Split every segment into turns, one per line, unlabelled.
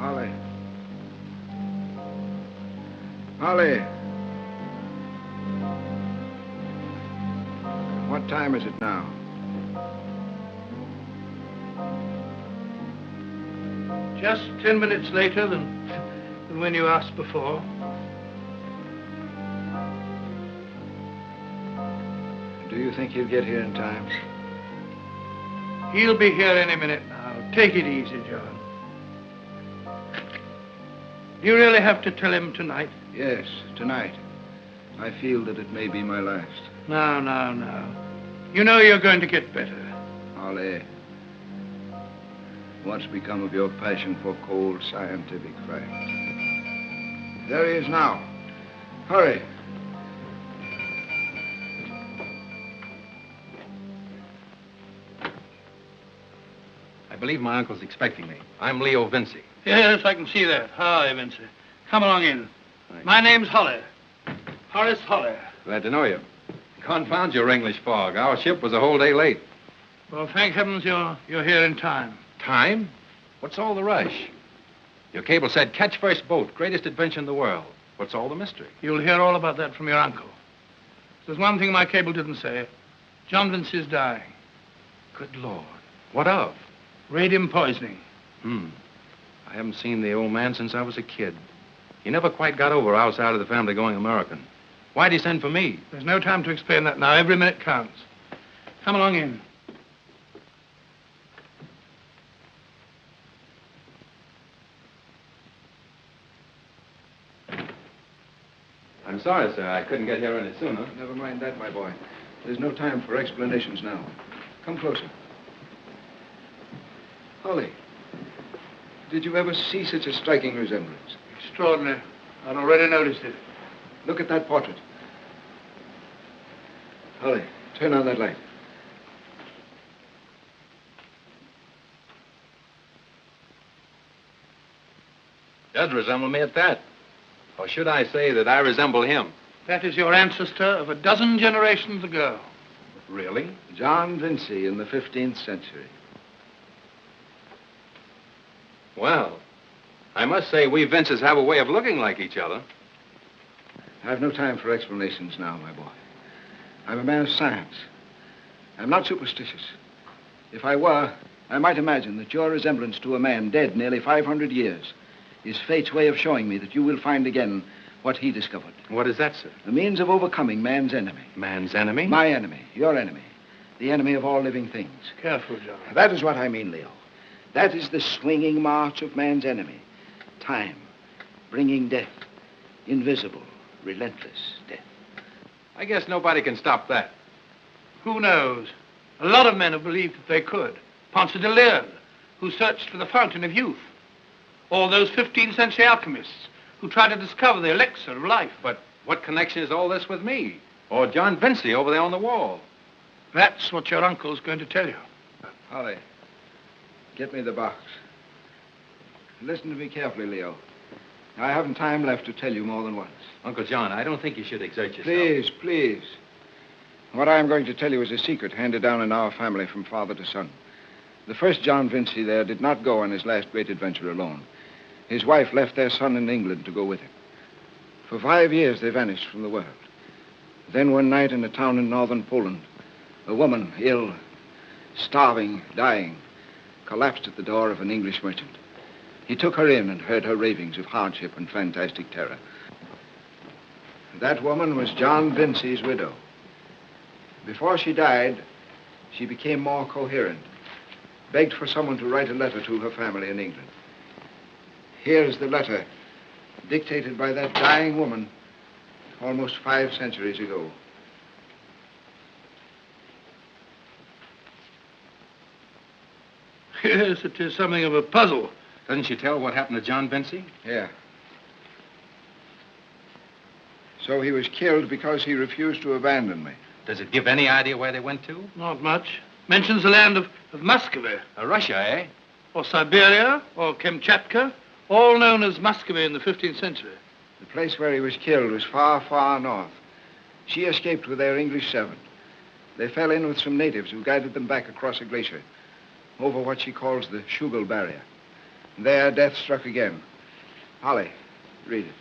Holly. Holly. What time is it now?
Just 10 minutes later than when you asked before.
Do you think he'll get here in time?
He'll be here any minute now. Take it easy, John. You really have to tell him tonight?
Yes, tonight. I feel that it may be my last.
No. You know you're going to get better.
Holly, what's become of your passion for cold scientific facts? There he is now. Hurry.
I believe my uncle's expecting me. I'm Leo Vinci.
Yes, I can see that. Hi, Vinci. Come along in. My name's Holly. Horace Holly.
Glad to know you. Confound your English fog. Our ship was a whole day late.
Well, thank heavens you're here in time.
Time? What's all the rush? Your cable said, catch first boat, greatest adventure in the world. What's all the mystery?
You'll hear all about that from your uncle. There's one thing my cable didn't say. John Vinci's dying.
Good Lord. What of?
Radium poisoning.
I haven't seen the old man since I was a kid. He never quite got over our side of the family going American. Why'd he send for me?
There's no time to explain that now. Every minute counts. Come along in.
I'm sorry, sir. I couldn't get here any sooner.
Never mind that, my boy. There's no time for explanations now. Come closer. Holly, did you ever see such a striking resemblance?
Extraordinary. I'd already noticed it.
Look at that portrait. Holly, turn on that light.
Does resemble me at that. Or should I say that I resemble him?
That is your ancestor of a dozen generations ago.
Really?
John Vinci in the 15th century.
Well, I must say we Vinces have a way of looking like each other.
I've no time for explanations now, my boy. I'm a man of science. I'm not superstitious. If I were, I might imagine that your resemblance to a man dead nearly 500 years is fate's way of showing me that you will find again what he discovered.
What is that, sir?
The means of overcoming man's enemy.
Man's enemy?
My enemy, your enemy, the enemy of all living things.
Careful, John.
That is what I mean, Leo. That is the swinging march of man's enemy. Time, bringing death, invisible, relentless death.
I guess nobody can stop that.
Who knows? A lot of men have believed that they could. Ponce de Leon, who searched for the fountain of youth. Or those 15th century alchemists who tried to discover the elixir of life.
But what connection is all this with me? Or John Vinci over there on the wall?
That's what your uncle's going to tell you.
Holly, get me the box. Listen to me carefully, Leo. I haven't time left to tell you more than once.
Uncle John, I don't think you should exert yourself.
Please. What I'm going to tell you is a secret handed down in our family from father to son. The first John Vinci there did not go on his last great adventure alone. His wife left their son in England to go with him. For 5 years, they vanished from the world. Then one night in a town in northern Poland, a woman, ill, starving, dying, collapsed at the door of an English merchant. He took her in and heard her ravings of hardship and fantastic terror. That woman was John Vinci's widow. Before she died, she became more coherent, begged for someone to write a letter to her family in England. Here's the letter, dictated by that dying woman almost 5 centuries ago.
Yes, it is something of a puzzle.
Doesn't she tell what happened to John Vinci?
Yeah. So he was killed because he refused to abandon me.
Does it give any idea where they went to?
Not much. Mentions the land of Muscovy.
Russia, eh?
Or Siberia, or Kamchatka, all known as Muscovy in the 15th century.
The place where he was killed was far, far north. She escaped with their English servant. They fell in with some natives who guided them back across a glacier, over what she calls the Schugal Barrier. There, death struck again. Holly, read it.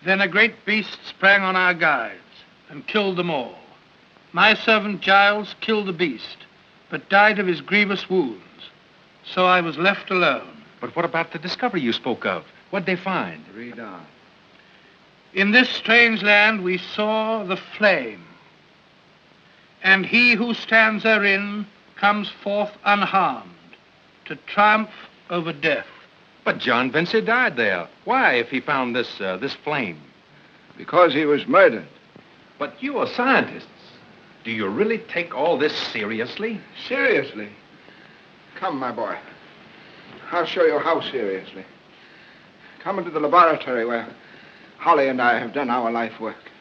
Then a great beast sprang on our guides and killed them all. My servant Giles killed the beast, but died of his grievous wounds. So I was left alone.
But what about the discovery you spoke of? What'd they find?
Read on.
In this strange land we saw the flame, and he who stands therein comes forth unharmed to triumph over death.
But John Vinci died there. Why, if he found this flame?
Because he was murdered.
But you are scientists. Do you really take all this seriously?
Seriously? Come, my boy. I'll show you how seriously. Come into the laboratory where Holly and I have done our life work.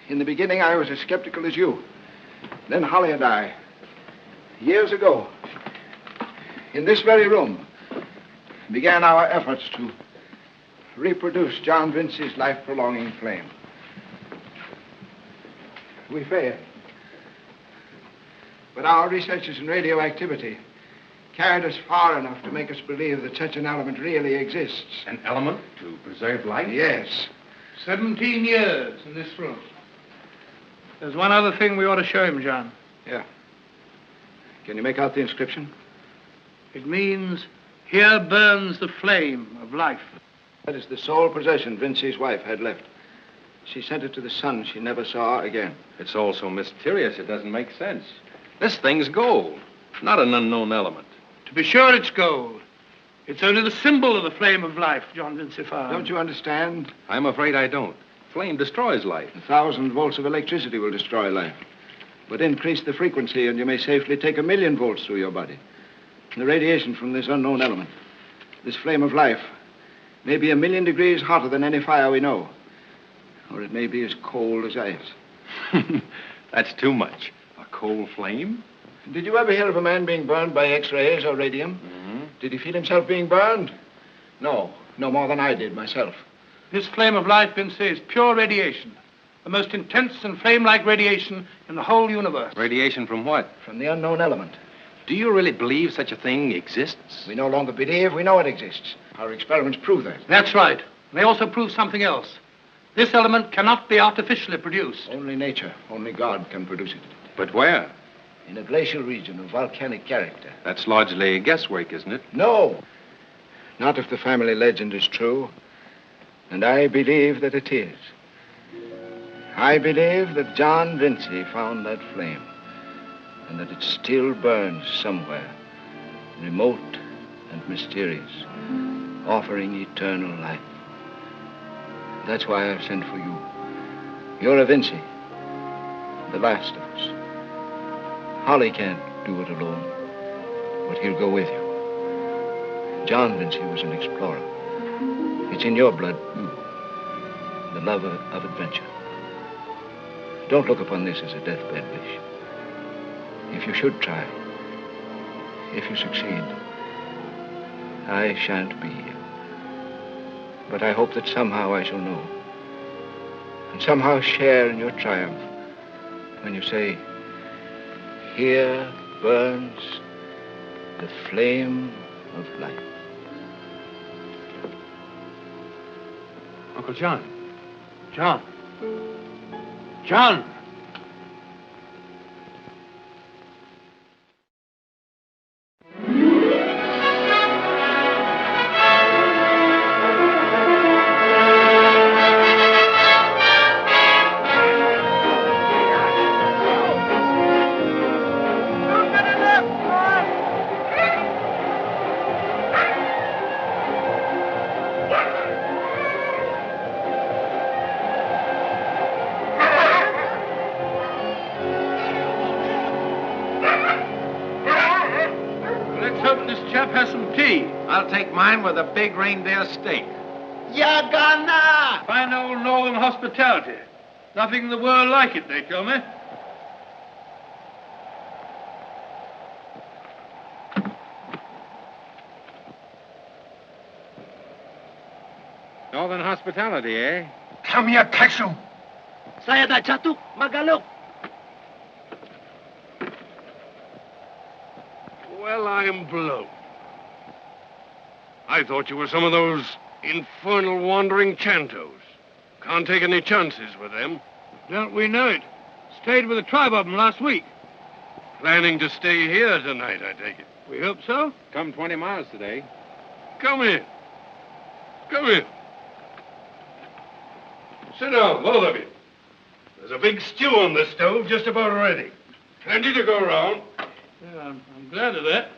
In the beginning, I was as skeptical as you. Then Holly and I, years ago, in this very room, began our efforts to reproduce John Vinci's life-prolonging flame. We failed. But our researches in radioactivity carried us far enough to make us believe that such an element really exists.
An element to preserve life?
Yes.
17 years in this room. There's one other thing we ought to show him, John.
Yeah. Can you make out the inscription?
It means, here burns the flame of life.
That is the sole possession Vinci's wife had left. She sent it to the son she never saw again.
It's all so mysterious, it doesn't make sense. This thing's gold, not an unknown element.
To be sure it's gold. It's only the symbol of the flame of life, John Vinci found.
Don't you understand?
I'm afraid I don't. Flame destroys life.
1,000 volts of electricity will destroy life. But increase the frequency and you may safely take 1,000,000 volts through your body. The radiation from this unknown element, this flame of life, may be 1,000,000 degrees hotter than any fire we know. Or it may be as cold as ice.
That's too much. A cold flame?
Did you ever hear of a man being burned by X-rays or radium?
Mm-hmm.
Did he feel himself being burned? No more than I did myself.
This flame of life, Vinci, is pure radiation. The most intense and flame-like radiation in the whole universe.
Radiation from what?
From the unknown element.
Do you really believe such a thing exists?
We no longer believe, we know it exists. Our experiments prove that.
That's right. They also prove something else. This element cannot be artificially produced.
Only nature, only God can produce it.
But where?
In a glacial region of volcanic character.
That's largely guesswork, isn't it?
No. Not if the family legend is true. And I believe that it is. I believe that John Vinci found that flame. And that it still burns somewhere, remote and mysterious, offering eternal life. That's why I've sent for you. You're a Vinci, the last of us. Holly can't do it alone, but he'll go with you. John Vinci was an explorer. It's in your blood, too, the love of adventure. Don't look upon this as a deathbed wish. If you should try, if you succeed, I shan't be here. But I hope that somehow I shall know, and somehow share in your triumph when you say, here burns the flame of life.
Uncle John.
John. John!
I'll take mine with a big reindeer steak.
Yagana!
Fine old northern hospitality. Nothing in the world like it, they tell me.
Northern hospitality, eh?
Come here, Texu.
Saya dah jatuh, Magaluk. Well, I'm blown. I thought you were some of those infernal wandering Chantos. Can't take any chances with them.
Don't we know it? Stayed with a tribe of them last week.
Planning to stay here tonight, I take it.
We hope so.
Come 20 miles today.
Come in. Come in. Sit down, both of you. There's a big stew on the stove just about ready. Plenty to go around.
Yeah, I'm glad of that.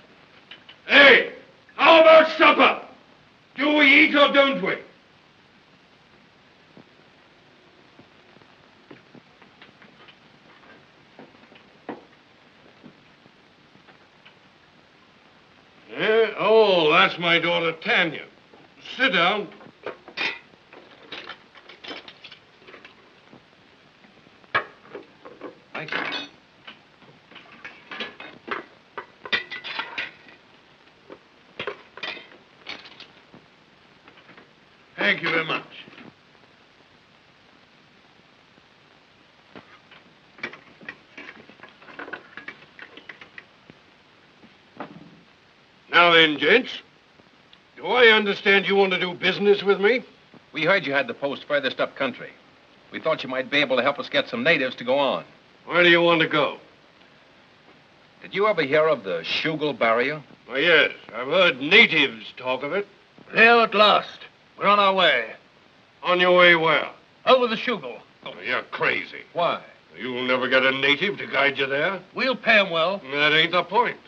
Hey, how about supper? Do we eat or don't we? Yeah? Oh, that's my daughter Tanya. Sit down.
Thank you.
Thank you very much. Now then, gents, do I understand you want to do business with me?
We heard you had the post furthest up country. We thought you might be able to help us get some natives to go on.
Where do you want to go?
Did you ever hear of the Shugal barrier?
Why, yes, I've heard natives talk of it.
There at last. We're on our way.
On your way where?
Over the Shugal.
Oh, you're crazy.
Why?
You'll never get a native to guide you there.
We'll pay 'em well.
That ain't the point.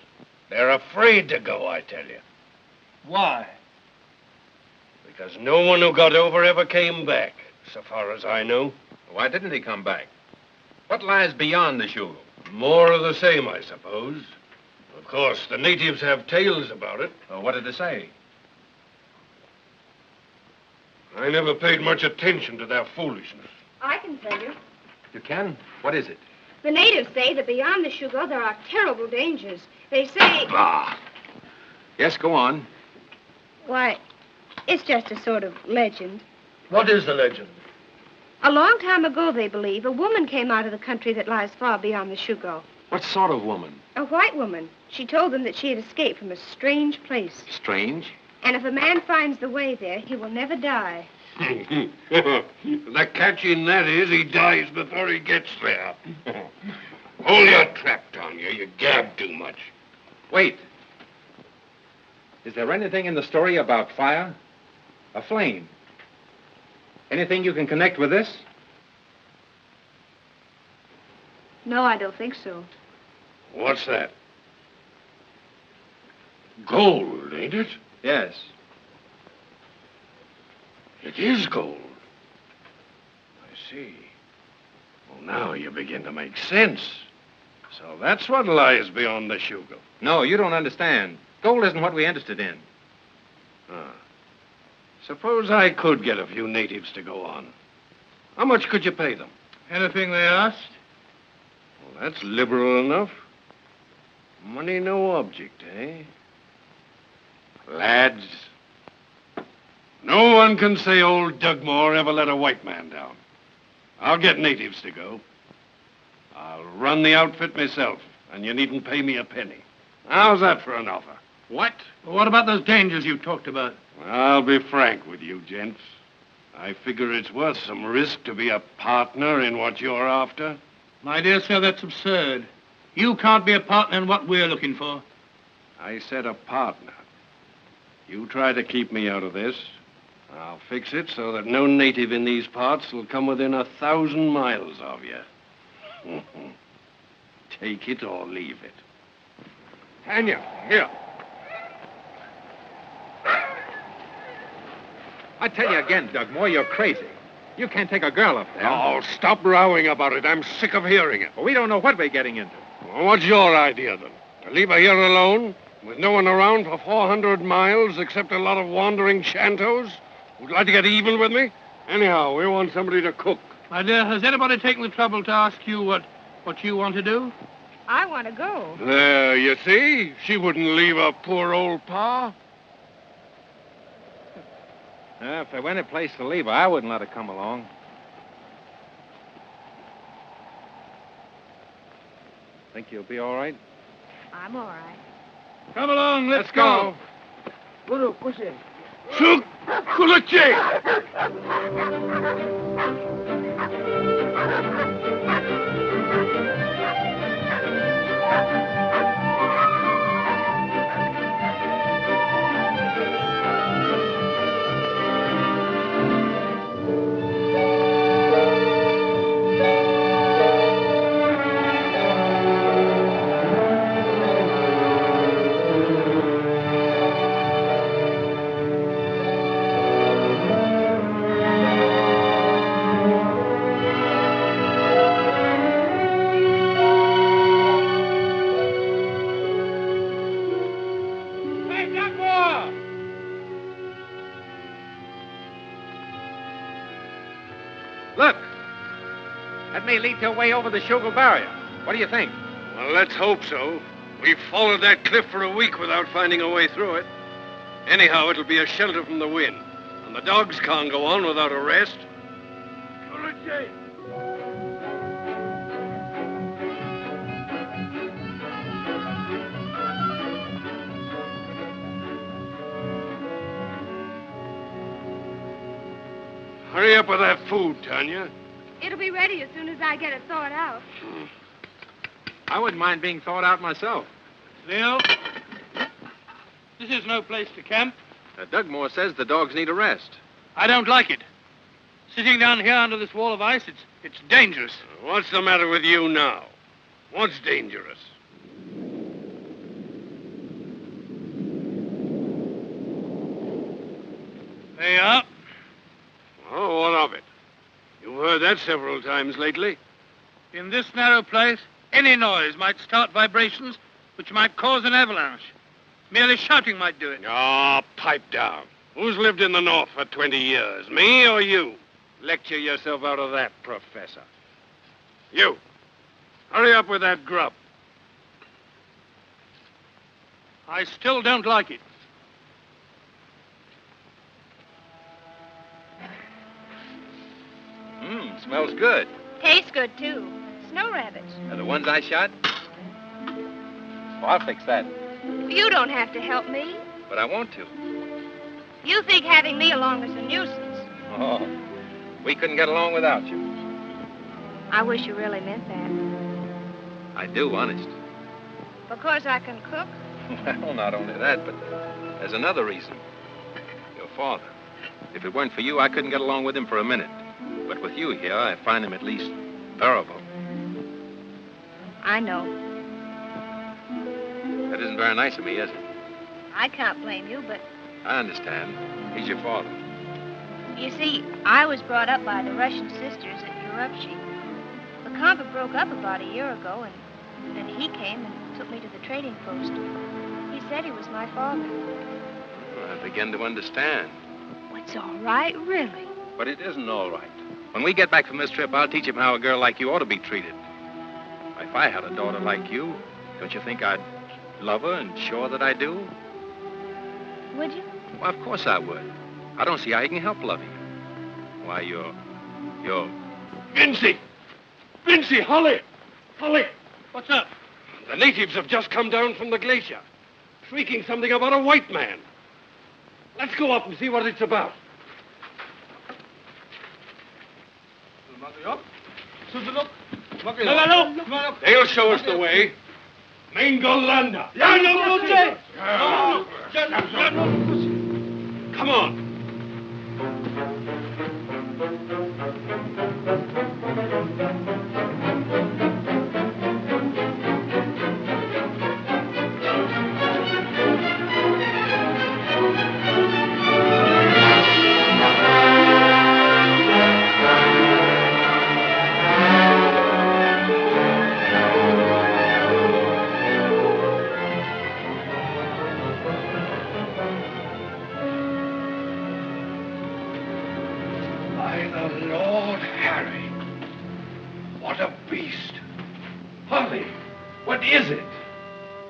They're afraid to go, I tell you.
Why?
Because no one who got over ever came back, so far as I know.
Why didn't he come back? What lies beyond the Shugal?
More of the same, I suppose. Of course, the natives have tales about it.
Well, what did they say?
I never paid much attention to their foolishness.
I can tell you.
You can? What is it?
The natives say that beyond the Shugal there are terrible dangers. They say...
Bah! Yes, go on.
Why, it's just a sort of legend.
What is the legend?
A long time ago, they believe, a woman came out of the country that lies far beyond the Shugal.
What sort of woman?
A white woman. She told them that she had escaped from a strange place.
Strange?
And if a man finds the way there, he will never die.
The catch in that is he dies before he gets there. Hold your trap, Tanya. You gab too much.
Wait. Is there anything in the story about fire? A flame? Anything you can connect with this?
No, I don't think so.
What's that? Gold, ain't it?
Yes.
It is gold. I see. Well, now you begin to make sense. So that's what lies beyond the Shugal.
No, you don't understand. Gold isn't what we're interested in.
Suppose I could get a few natives to go on. How much could you pay them?
Anything they asked?
Well, that's liberal enough. Money no object, eh? Lads, no one can say old Dugmore ever let a white man down. I'll get natives to go. I'll run the outfit myself, and you needn't pay me a penny. How's that for an offer?
What? Well, what about those dangers you talked about?
I'll be frank with you, gents. I figure it's worth some risk to be a partner in what you're after.
My dear sir, that's absurd. You can't be a partner in what we're looking for.
I said a partner. You try to keep me out of this. I'll fix it so that no native in these parts will come within 1,000 miles of you. Take it or leave it. Tanya, here.
I tell you again, Dugmore, you're crazy. You can't take a girl up there.
Oh, stop rowing about it. I'm sick of hearing it.
Well, we don't know what we're getting into.
Well, what's your idea, then? To leave her here alone, with no one around for 400 miles except a lot of wandering Chantos? Would you like to get even with me? Anyhow, we want somebody to cook.
My dear, has anybody taken the trouble to ask you what you want to do?
I want to go.
There, you see? She wouldn't leave her poor old pa.
If there were any place to leave her, I wouldn't let her come along. Think you'll be all right?
I'm all right.
Come along, let's
go.
Shoot! Kulache!
Look. That may lead to a way over the Shugo barrier. What do you think?
Well, let's hope so. We've followed that cliff for a week without finding a way through it. Anyhow, it'll be a shelter from the wind. And the dogs can't go on without a rest. Hurry up with that food, Tanya.
It'll be ready as soon as I get it thawed out.
I wouldn't mind being thawed out myself.
Leo, this is no place to camp.
Dugmore says the dogs need a rest.
I don't like it. Sitting down here under this wall of ice, it's dangerous.
What's the matter with you now? What's dangerous?
There you are.
Oh, what of it? You've heard that several times lately.
In this narrow place, any noise might start vibrations which might cause an avalanche. Merely shouting might do it.
Ah, pipe down. Who's lived in the North for 20 years, me or you? Lecture yourself out of that, Professor. You, hurry up with that grub.
I still don't like it.
Smells good.
Tastes good, too. Snow rabbits.
Are the ones I shot? Oh, I'll fix that.
You don't have to help me.
But I want to.
You think having me along is a nuisance.
Oh, we couldn't get along without you.
I wish you really meant that.
I do, honest.
Because I can cook?
Well, not only that, but there's another reason. Your father. If it weren't for you, I couldn't get along with him for a minute. But with you here, I find him at least bearable.
I know.
That isn't very nice of me, is it?
I can't blame you, but...
I understand. He's your father.
You see, I was brought up by the Russian sisters at Urupchi. The convent broke up about a year ago, and then he came and took me to the trading post. He said he was my father.
I begin to understand.
It's all right, really.
But it isn't all right. When we get back from this trip, I'll teach him how a girl like you ought to be treated. If I had a daughter like you, don't you think I'd love her and show her that I do?
Would you?
Well, of course I would. I don't see how you can help loving her. Why, you're...
Vincy! Vincy, Holly! Holly!
What's up?
The natives have just come down from the glacier, shrieking something about a white man. Let's go up and see what it's about. They'll show us the way. Mangolanda. Come on.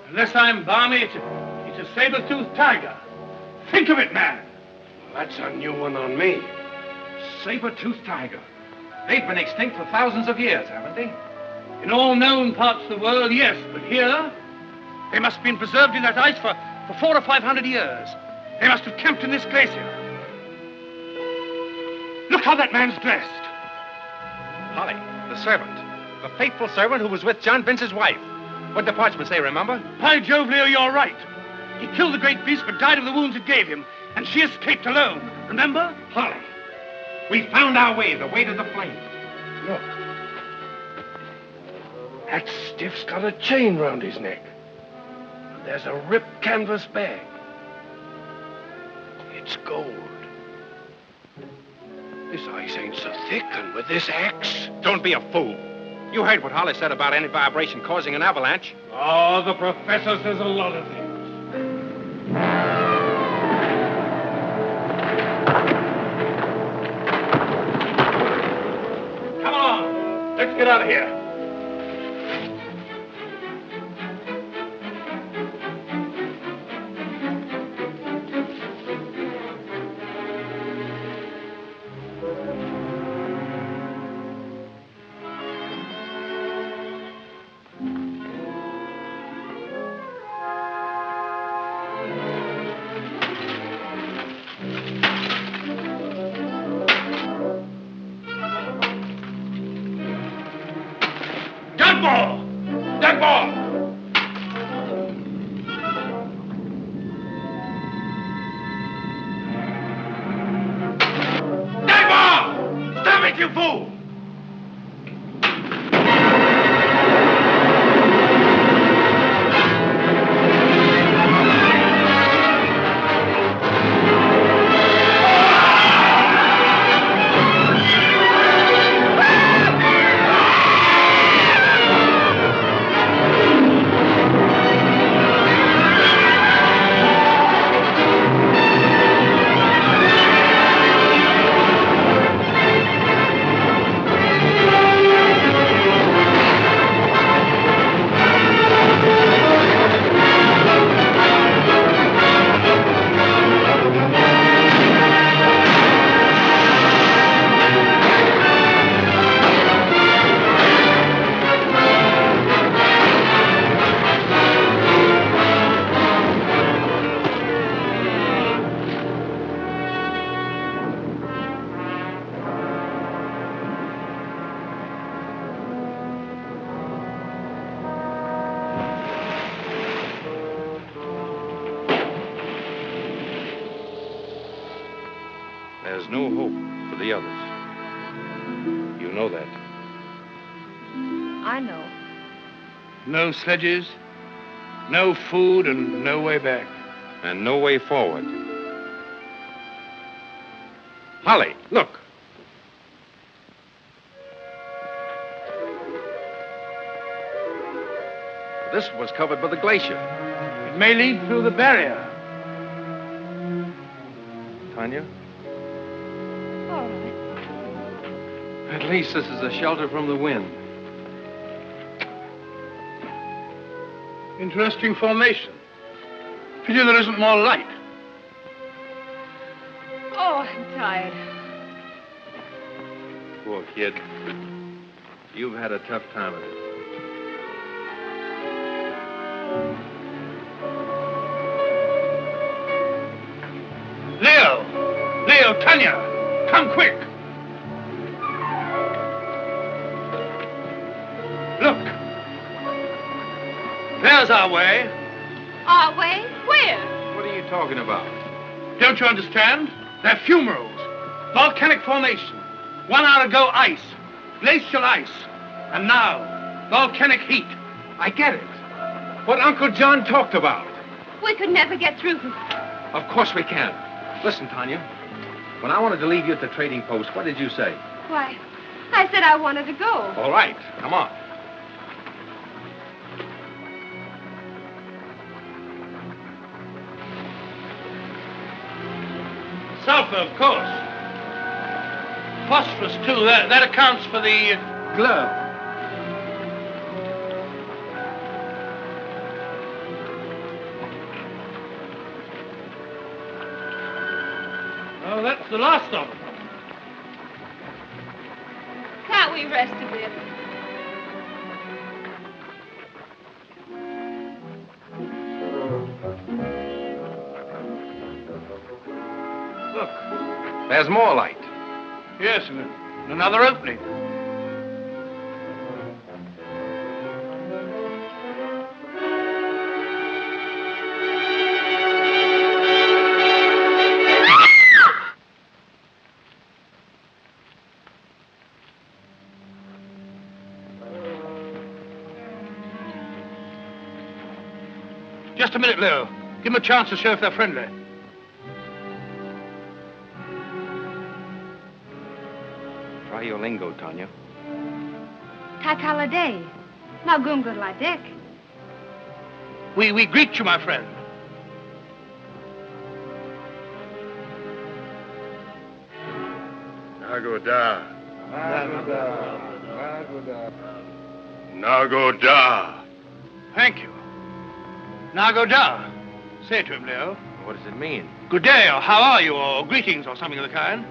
Unless I'm balmy, it's a saber-toothed tiger. Think of it, man.
That's a new one on me.
Saber-toothed tiger. They've been extinct for thousands of years, haven't they?
In all known parts of the world, yes, but here, They must have been preserved in that ice for 400 or 500 years. They must have camped in this glacier. Look how that man's dressed.
Holly, the servant. The faithful servant who was with John Vince's wife. What did the parchment say, remember?
By Jove, Leo, you're right. He killed the great beast but died of the wounds it gave him. And she escaped alone. Remember?
Holly, we found our way, the way to the flame.
Look. That stiff's got a chain round his neck. And there's a ripped canvas bag. It's gold. This ice ain't so thick, and with this axe...
Don't be a fool. You heard what Holly said about any vibration causing an avalanche.
Oh, the professor says a lot of things.
Come on. Let's get out of here.
You fool!
There's no hope for the others. You know that.
I know.
No sledges, no food, and no way back.
And no way forward. Holly, look. This was covered by the glacier.
It may lead through the barrier.
Tanya?
All right.
At least this is a shelter from the wind.
Interesting formation. Pity there isn't more light.
Oh, I'm tired.
Poor kid. You've had a tough time of it.
Leo, Tanya, come quick. Look. There's our way.
Our way? Where?
What are you talking about?
Don't you understand? They're fumaroles. Volcanic formation. 1 hour ago, ice. Glacial ice. And now, volcanic heat.
I get it. What Uncle John talked about.
We could never get through.
Of course we can. Listen, Tanya. When I wanted to leave you at the trading post, what did you say?
Why, I said I wanted to go.
All right, come on.
Sulfur, of course. Phosphorus, too. That accounts for the glow. Oh, that's the last of them.
Can't we rest a bit?
Look.
There's more light.
Yes, and another opening. Just a minute, Leo. Give them a chance to show if they're friendly.
Try your lingo, Tanya.
Takalade. Nagumguladek.
We greet you, my friend.
Nagoda. Nagoda.
Thank you. Now go down. Say it to him, Leo.
What does it mean?
Good day, or how are you, or greetings, or something of the kind.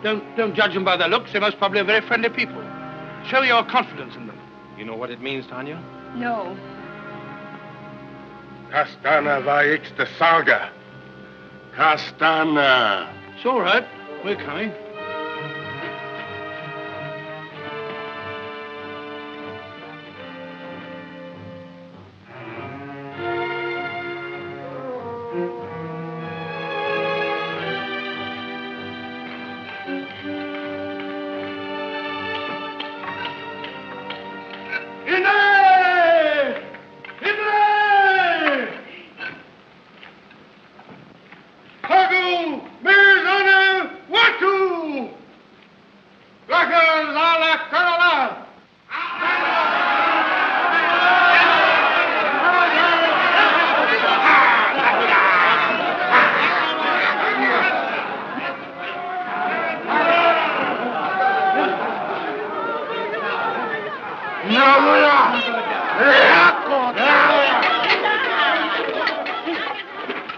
Don't judge them by their looks. They most probably are very friendly people. Show your confidence in them.
You know what it means, Tanya?
No.
Kastana vaix de salga. Kastana.
It's all right. We're coming.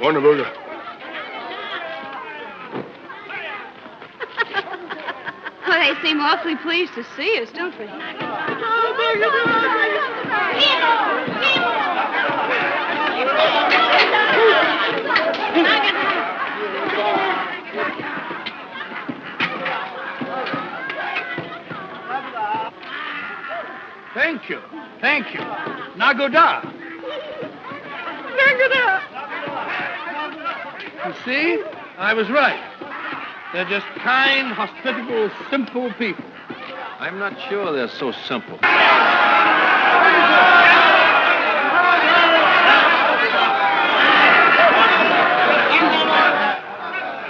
Wonderburger.
Well, they seem awfully pleased to see us, don't they?
Thank you. Thank you. Nagoda.
Nagoda.
You see? I was right. They're just kind, hospitable, simple people.
I'm not sure they're so simple.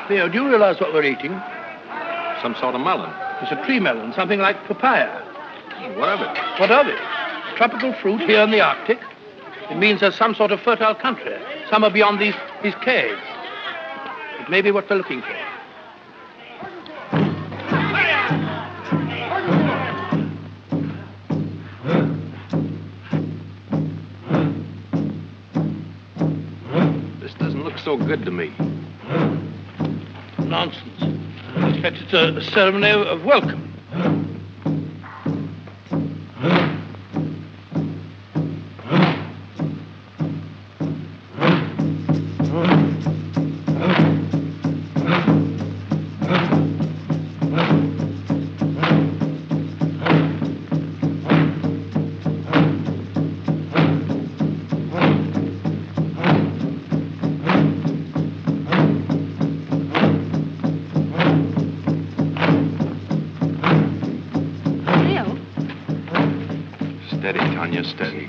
Theo, do you realize what we're eating?
Some sort of melon.
It's a tree melon, something like papaya.
What of it?
What of it? Tropical fruit here in the Arctic. It means there's some sort of fertile country, somewhere beyond these caves. It may be what we're looking for.
This doesn't look so good to me.
Nonsense. In fact, it's a ceremony of welcome.
Steady, Tanya, steady.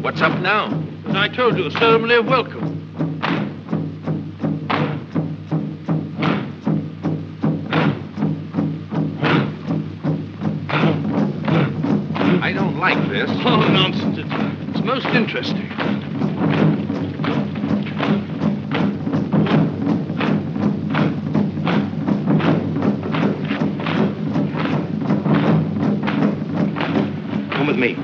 What's up now?
As I told you, a ceremony of welcome.
I don't like this.
Oh, nonsense. It's most interesting.
Come with me.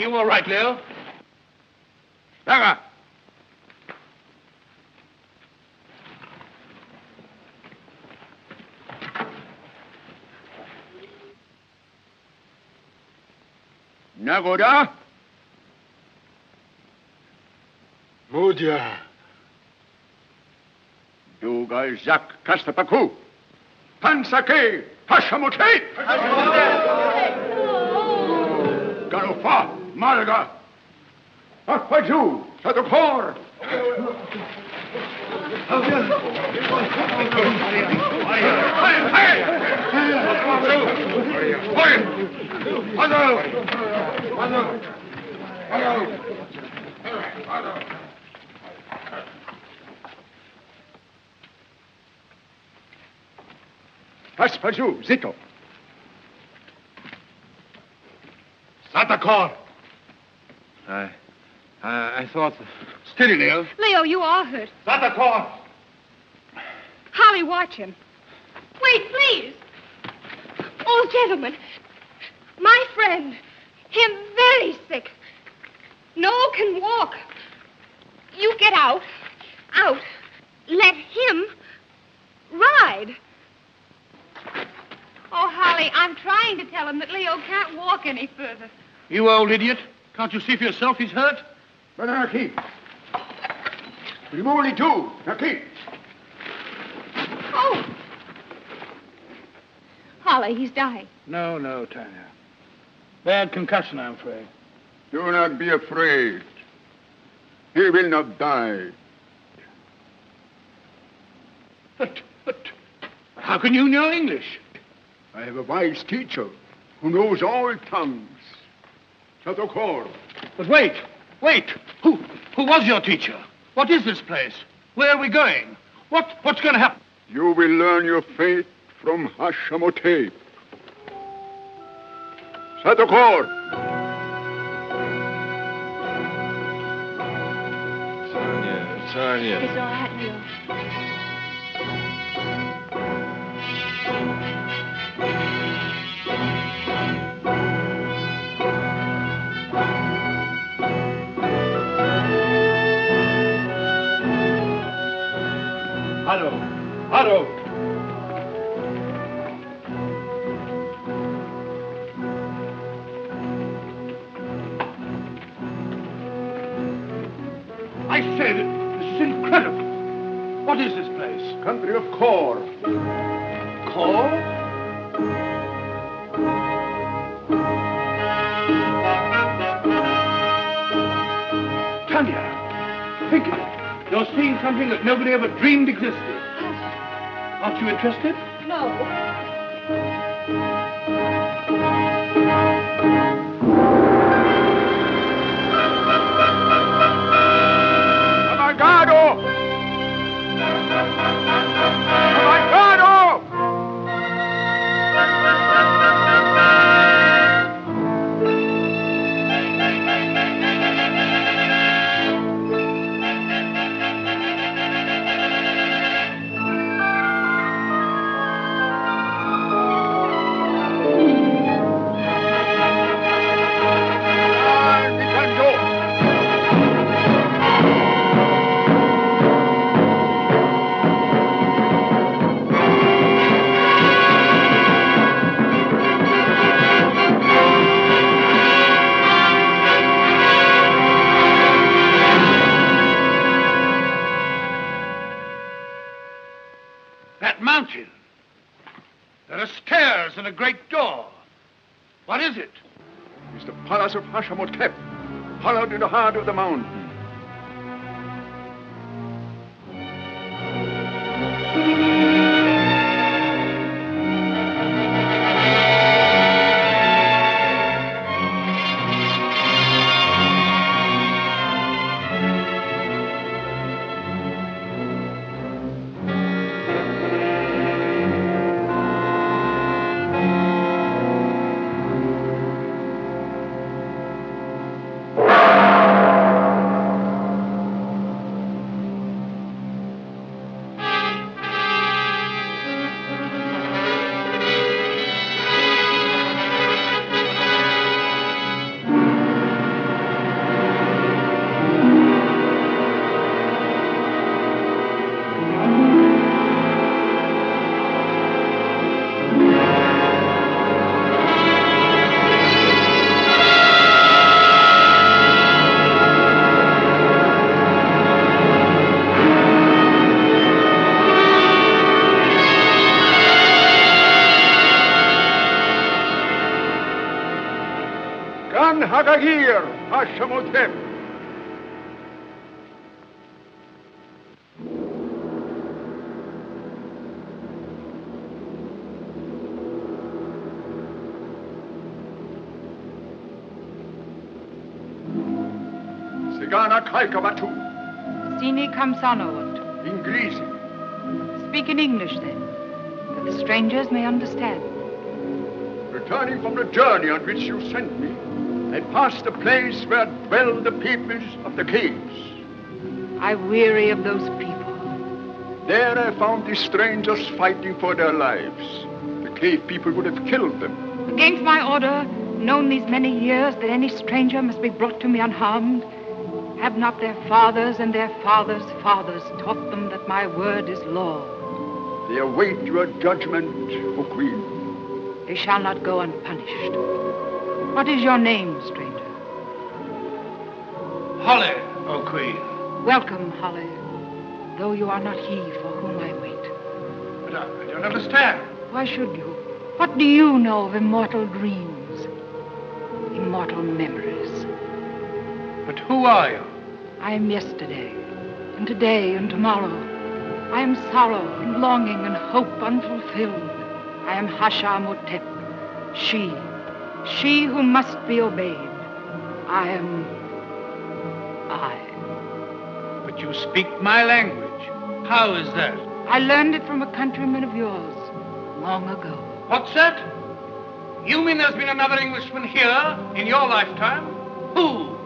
you all right, Leo?
Daga!
Nagoda? Mudia. Dugal Zak Kastapaku. Pansake Hashamote. Garufa Malaga. Akpaju Sadokor. Paspaju, Zito. Satakor.
I thought...
Steady, Leo.
Leo, you are hurt.
Satakor.
Holly, watch him. Wait, please. Old gentleman. My friend. Him very sick. No can walk. You get out. Out. Let him ride. Oh, Holly, I'm trying to tell him that Leo can't walk any further.
You old idiot. Can't you see for yourself he's hurt?
Banaki. Remove too. Naki.
Oh. Holly, he's dying.
No, Tanya. Bad concussion, I'm afraid.
Do not be afraid. He will not die.
But how can you know English?
I have a wise teacher who knows all tongues. Satokor.
But wait. Who was your teacher? What is this place? Where are we going? What's going to happen?
You will learn your fate from Hashamote. Satokor.
Tanya.
It's all right, Leo.
Hado. I say that this is incredible. What is this place?
Country of Kor.
Kor? Tanya, think of it. You're seeing something that nobody ever dreamed existed. Aren't you interested?
No.
Amagado!
Mountain. There are stairs and a great door. What is it?
It's the palace of Hashamotep, hollowed in the heart of the mountain. Hashamotep. Sigana Kaikabatu.
Sini Kamsanowat.
Inglesi.
Speak in English, then, that the strangers may understand.
Returning from the journey on which you sent me, I passed the place where dwell the peoples of the caves.
I weary of those people.
There I found the strangers fighting for their lives. The cave people would have killed them.
Against my order, known these many years that any stranger must be brought to me unharmed, have not their fathers and their fathers' fathers taught them that my word is law?
They await your judgment, O Queen.
They shall not go unpunished. What is your name, stranger?
Holly, O Queen.
Welcome, Holly, though you are not he for whom I wait.
But I don't understand.
Why should you? What do you know of immortal dreams? Immortal memories?
But who are you?
I am yesterday, and today, and tomorrow. I am sorrow, and longing, and hope unfulfilled. I am Hashamotep, she who must be obeyed. I am I.
But you speak my language. How is that?
I learned it from a countryman of yours, long ago.
What's that? You mean there's been another Englishman here in your lifetime? Who?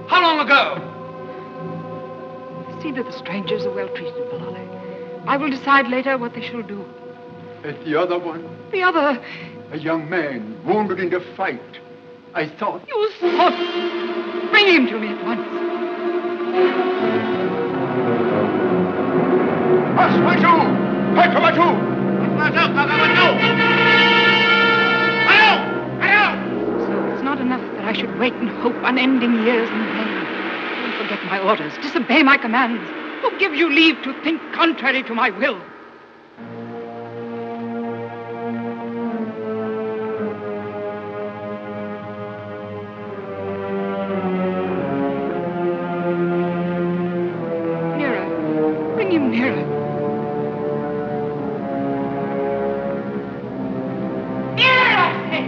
How long ago?
See that the strangers are well treated, Balale. I will decide later what they shall do.
And the other one?
The other?
A young man, wounded in the fight. I thought...
You thought... Bring him to me at once. So it's not enough that I should wait and hope unending years in vain. Don't forget my orders. Disobey my commands. Who gives you leave to think contrary to my will? Nearer. Bring him nearer. Nearer, I say!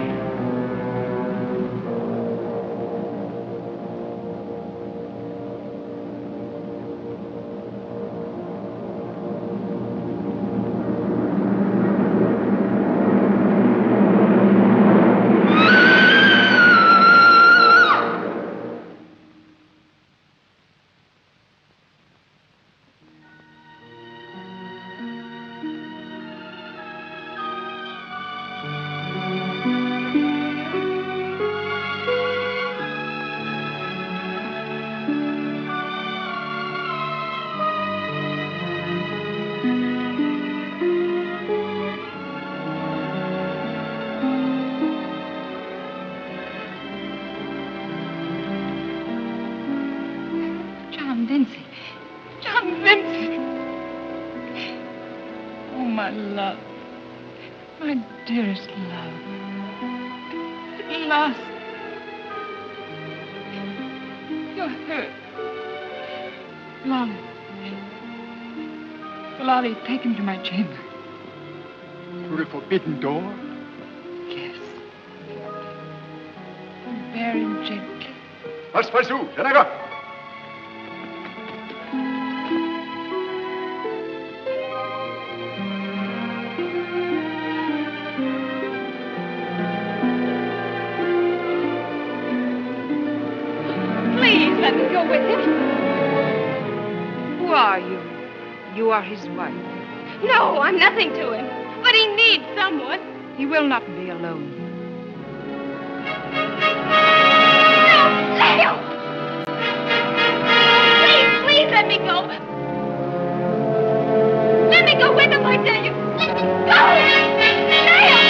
John Vincent. Oh, my love. My dearest love. At last. You're hurt. Lolly, take him to my chamber.
To the forbidden door?
Yes. Bear him gently.
Aspasu, Senaga!
Please let me go with him.
Who are you? You are his wife.
No, I'm nothing to him. But he needs someone.
He will not be alone.
No, Leo! Please let me go. Let me go with him, I tell you. Go! Leo!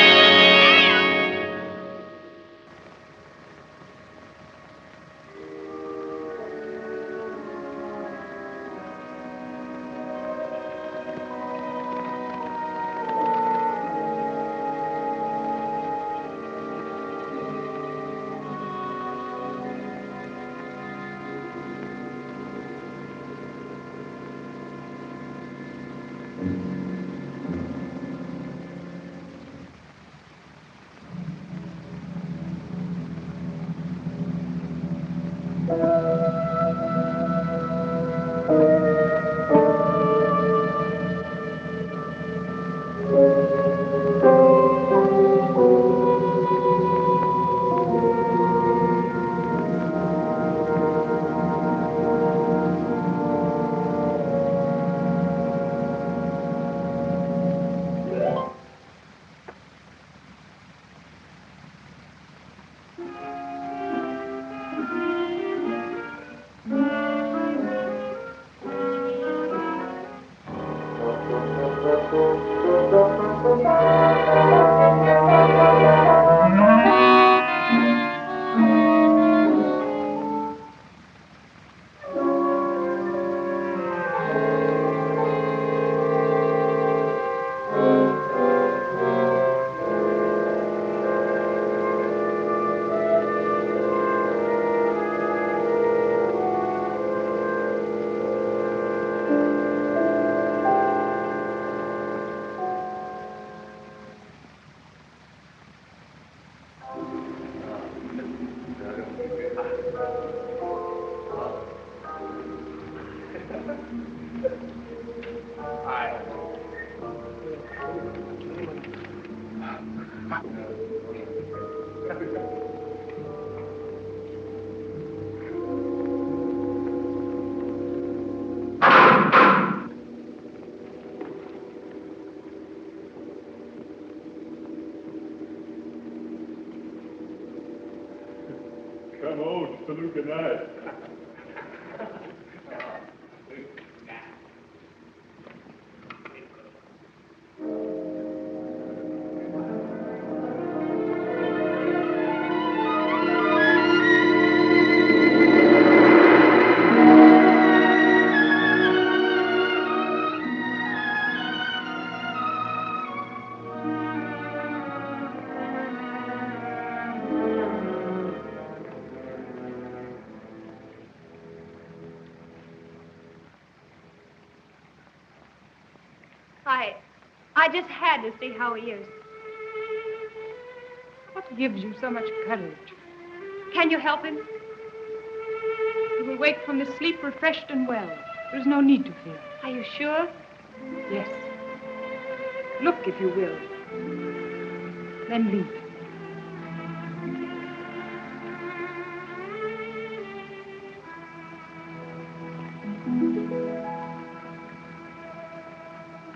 Good night.
I just had to see how he is.
What gives you so much courage?
Can you help him?
He will wake from this sleep refreshed and well. There is no need to fear.
Are you sure?
Yes. Look, if you will. Then leave.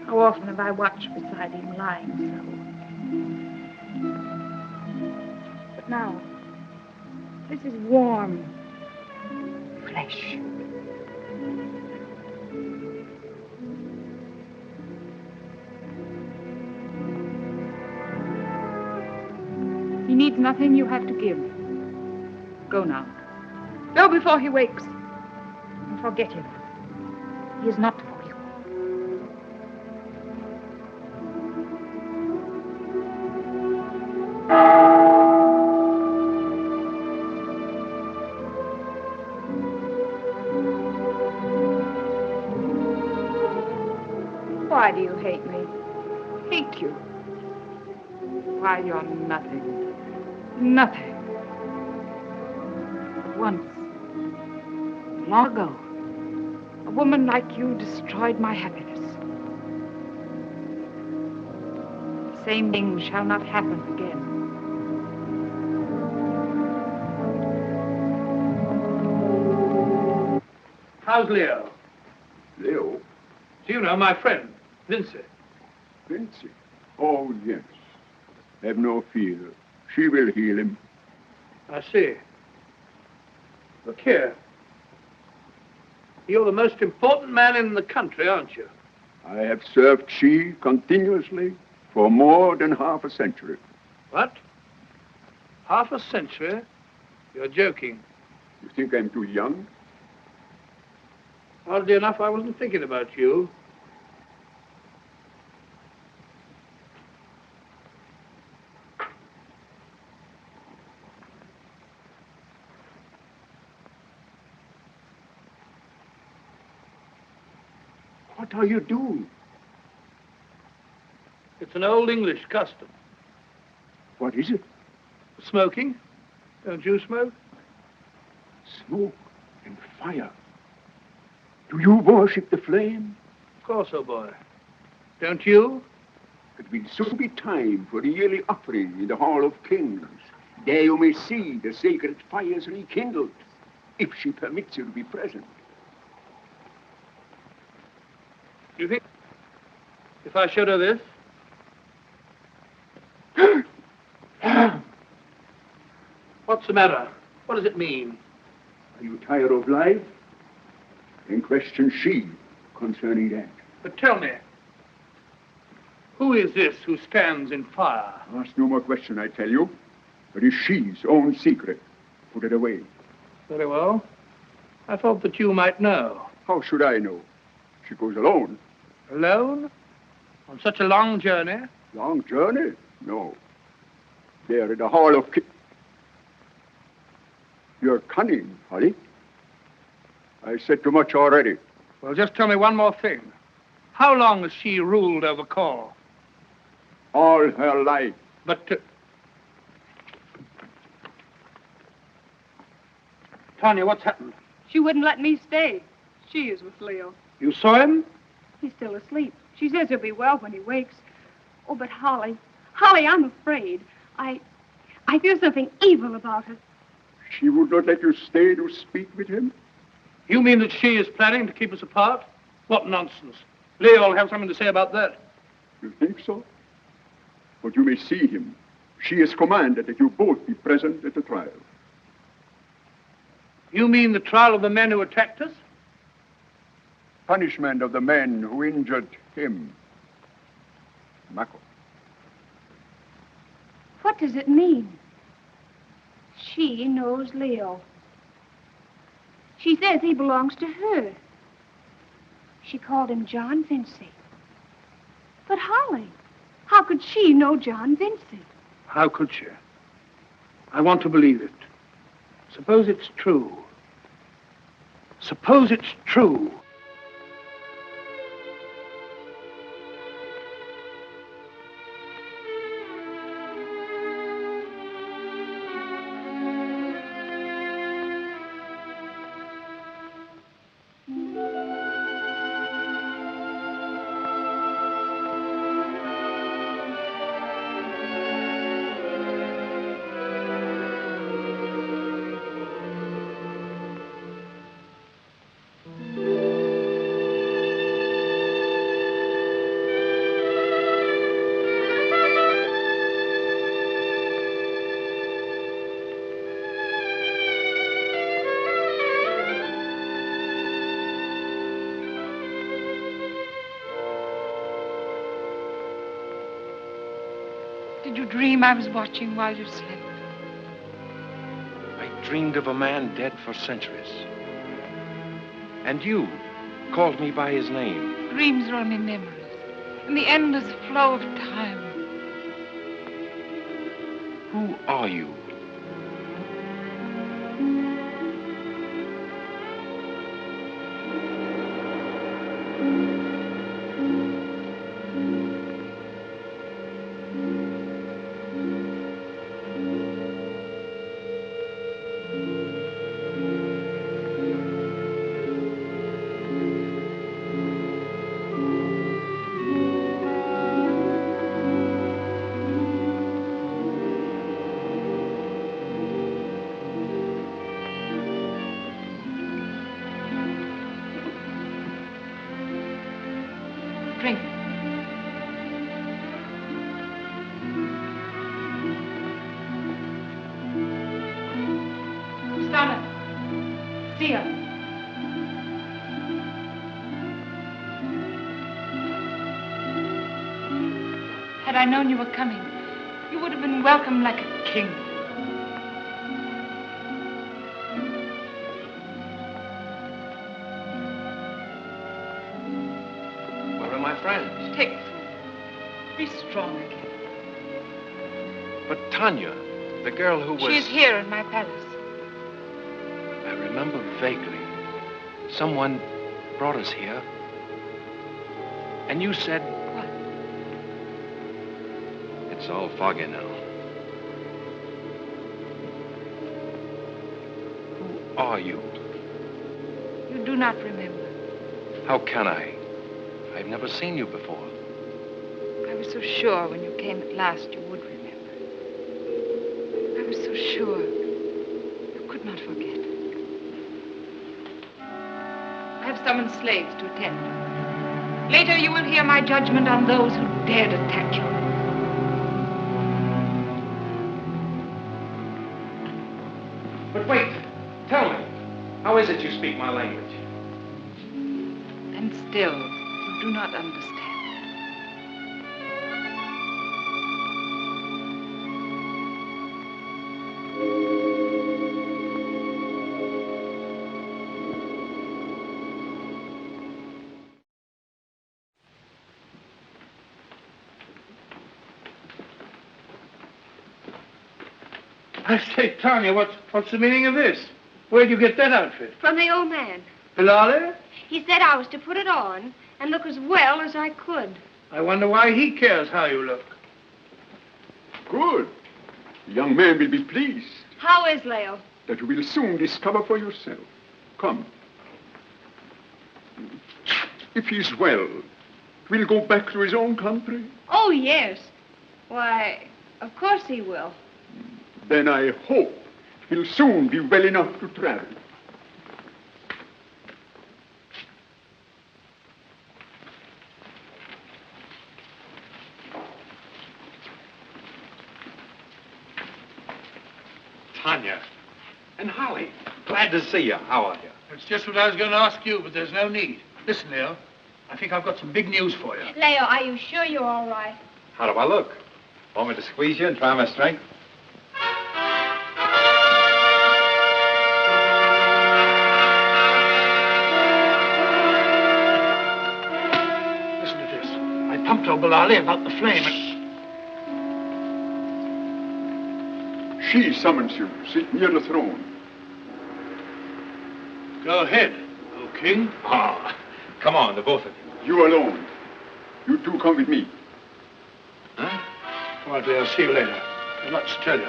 How often have I watched beside him lying so? But now, this is warm flesh. He needs nothing you have to give. Go now. Go before he wakes. And forget him. He is not for you. Why do you hate me? Hate you? Why, you're nothing. Nothing. But once, long ago, a woman like you destroyed my happiness. The same thing shall not happen again.
How's Leo?
Leo?
Do you know my friend, Vincy?
Vincy? Oh, yes. Have no fear. She will heal him.
I see. Look here. You're the most important man in the country, aren't you?
I have served she continuously for more than half a century.
What? Half a century? You're joking.
You think I'm too young?
Oddly enough, I wasn't thinking about you.
What are you doing?
It's an old English custom.
What is it?
Smoking. Don't you smoke?
Smoke and fire. Do you worship the flame?
Of course, old boy. Don't you?
It will soon be time for the yearly offering in the Hall of Kings. There you may see the sacred fires rekindled, if she permits you to be present.
Do you think if I showed her this? What's the matter? What does it mean?
Are you tired of life? Then question she concerning that.
But tell me, who is this who stands in fire?
Ask no more question, I tell you. It is she's own secret. Put it away.
Very well. I thought that you might know.
How should I know? She goes alone.
Alone? On such a long journey?
Long journey? No. There at the Hall of Kings. You're cunning, Holly. I said too much already.
Well, just tell me one more thing. How long has she ruled over Call?
All her life.
But, Tanya, what's happened?
She wouldn't let me stay. She is with Leo.
You saw him?
He's still asleep. She says he'll be well when he wakes. Oh, but Holly, I'm afraid. I feel something evil about her.
She would not let you stay to speak with him?
You mean that she is planning to keep us apart? What nonsense. Leo will have something to say about that.
You think so? But you may see him. She has commanded that you both be present at the trial.
You mean the trial of the men who attacked us?
Punishment of the men who injured him. Mako.
What does it mean? She knows Leo. She says he belongs to her. She called him John Vincy. But Holly, how could she know John Vincy?
How could she? I want to believe it. Suppose it's true. Suppose it's true.
Did you dream I was watching while you slept?
I dreamed of a man dead for centuries. And you called me by his name.
Dreams are only memories in the endless flow of time.
Who are you?
Drink. Stana. Sia. Had I known you were coming, you would have been welcomed like a king.
Friends.
Take food. Be strong again.
But Tanya, the girl who was...
She is here in my palace.
I remember vaguely. Someone brought us here. And you said...
What?
It's all foggy now. Who are you?
You do not remember.
How can I? I've never seen you before.
I was so sure when you came at last you would remember. I was so sure you could not forget. I have summoned slaves to attend you. Later you will hear my judgment on those who dared attack you.
But wait, tell me, how is it you speak my language?
And still, you do not understand.
I say, Tanya, what's the meaning of this? Where'd you get that outfit?
From the old man.
Bilali?
He said I was to put it on and look as well as I could.
I wonder why he cares how you look.
Good. The young man will be pleased.
How is Leo?
That you will soon discover for yourself. Come. If he's well, will go back to his own country?
Oh, yes. Why, of course he will.
Then I hope he'll soon be well enough to travel.
Tanya and Holly. Glad to see you. How are you?
It's just what I was going to ask you, but there's no need. Listen, Leo, I think I've got some big news for you.
Leo, are you sure you're all right?
How do I look? Want me to squeeze you and try my strength?
Listen to this. I pumped old Bilali about the flame and...
She summons you. Sit near the throne.
Go ahead, O king.
Ah, come on, the both of you.
You alone. You two come with me.
Huh?
All right, Leo, see you later. I've lots to tell you.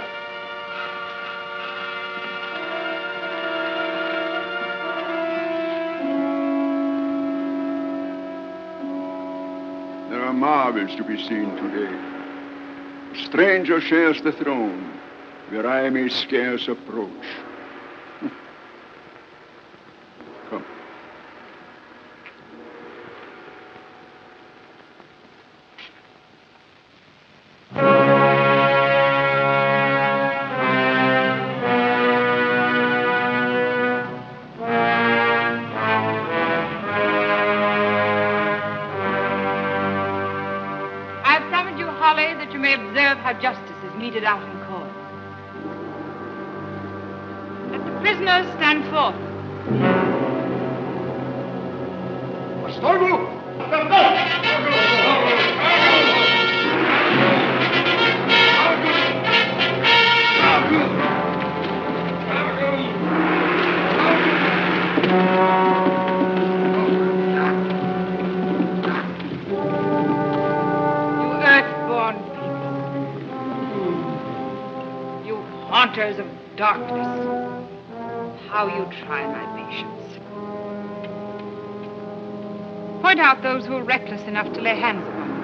There are marvels to be seen today. A stranger shares the throne, where I may scarce approach. Come.
I've summoned you, Holly, that you may observe how justice is meted out in court. Let the prisoners stand forth. You earthborn people. You haunters of darkness. How you try my patience. Point out those who are reckless enough to lay hands upon me.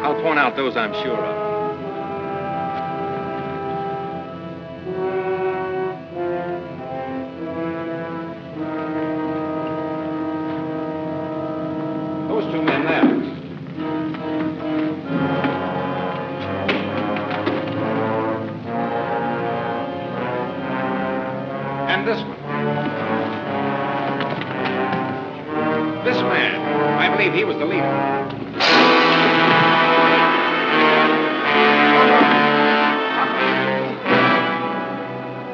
I'll point out those I'm sure of. Those two men there. And this one. This man. I believe he was the leader.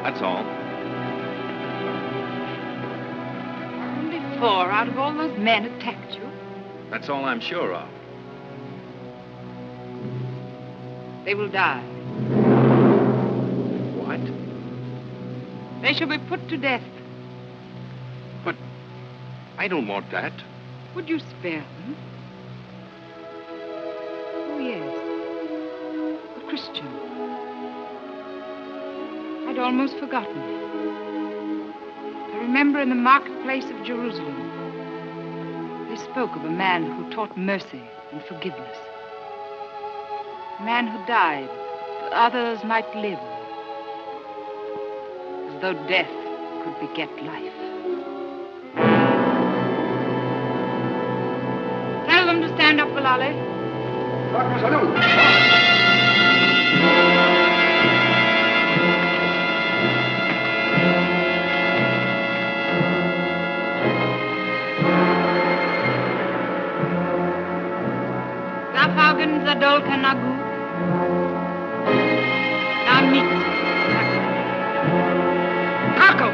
That's all.
Only 4 out of all those men attacked you.
That's all I'm sure of.
They will die.
What?
They shall be put to death.
But I don't want that.
Would you spare them? Oh, yes. A Christian. I'd almost forgotten. I remember in the marketplace of Jerusalem, they spoke of a man who taught mercy and forgiveness. A man who died that others might live. As though death could beget life. Tell them to stand up, Bilali. Gahagan zadol kanagu. Namit. Kako.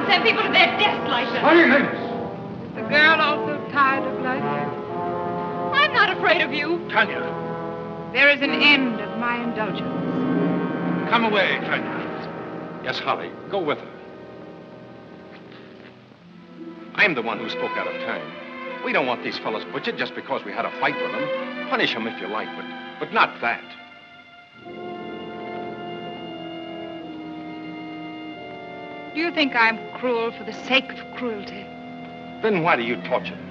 Send people to their deaths like that.
Is the girl also tired of life?
I'm not afraid of you.
Tanya,
There is an end of my indulgence.
come away, Tanya.
Yes, Holly, go with her. I'm the one who spoke out of turn. We don't want these fellows butchered just because we had a fight with them. Punish them if you like, but not that.
Do you think I'm cruel for the sake of cruelty?
Then why do you torture me?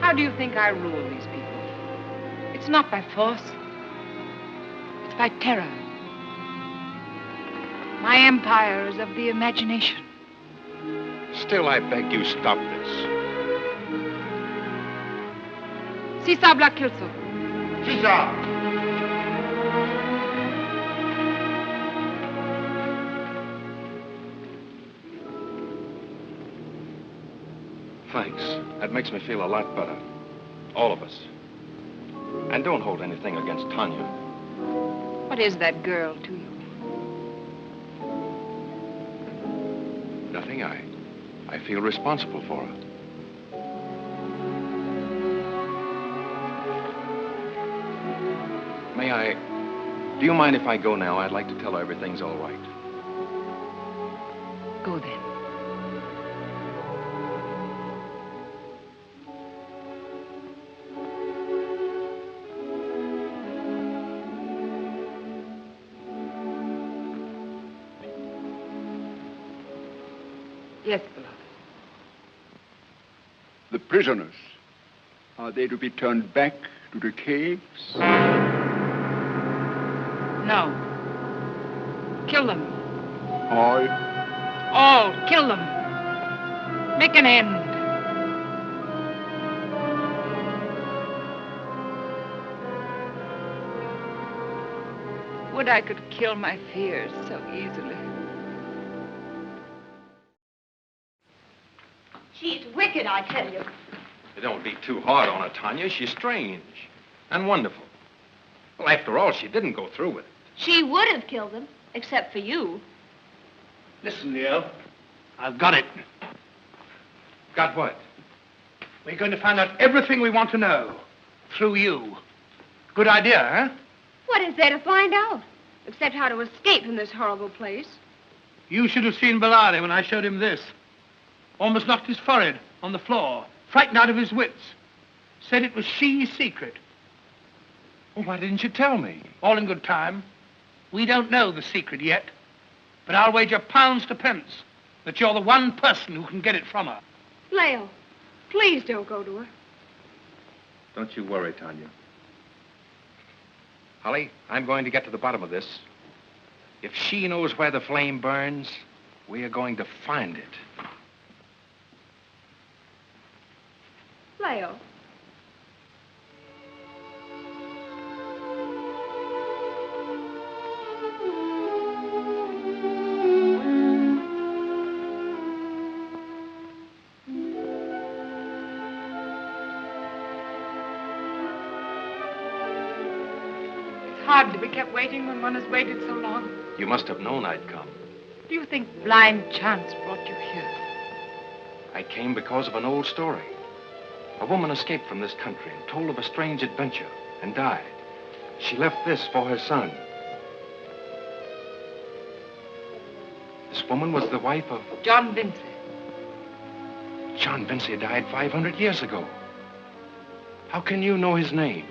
How do you think I rule these people? It's not by force. It's by terror. My empire is of the imagination.
Still, I beg you, stop this.
Si sabla kilso.
Thanks. That makes me feel a lot better. All of us. And don't hold anything against Tanya.
What is that girl to you?
Nothing. I feel responsible for her. Do you mind if I go now? I'd like to tell her everything's all right.
Go then. Yes, beloved.
The prisoners, are they to be turned back to the caves?
No. Kill them.
All?
All. Kill them. Make an end. Would I could kill my fears so easily.
She's wicked, I tell you.
You don't be too hard on her, Tanya. She's strange and wonderful. Well, after all, she didn't go through with it.
She would have killed him, except for you.
Listen, Leo. I've got it.
Got what?
We're going to find out everything we want to know. Through you. Good idea, huh?
What is there to find out? Except how to escape from this horrible place.
You should have seen Bellardi when I showed him this. Almost knocked his forehead on the floor. Frightened out of his wits. Said it was she's secret.
Well, why didn't you tell me?
All in good time. We don't know the secret yet. But I'll wager pounds to pence that you're the one person who can get it from her.
Leo, please don't go to her.
Don't you worry, Tanya. Holly, I'm going to get to the bottom of this. If she knows where the flame burns, we are going to find it.
Leo.
It's hard to be kept waiting when one has waited so long.
You must have known I'd come.
Do you think blind chance brought you here?
I came because of an old story. A woman escaped from this country and told of a strange adventure and died. She left this for her son. This woman was the wife of...
John Vincy.
John Vincy died 500 years ago. How can you know his name?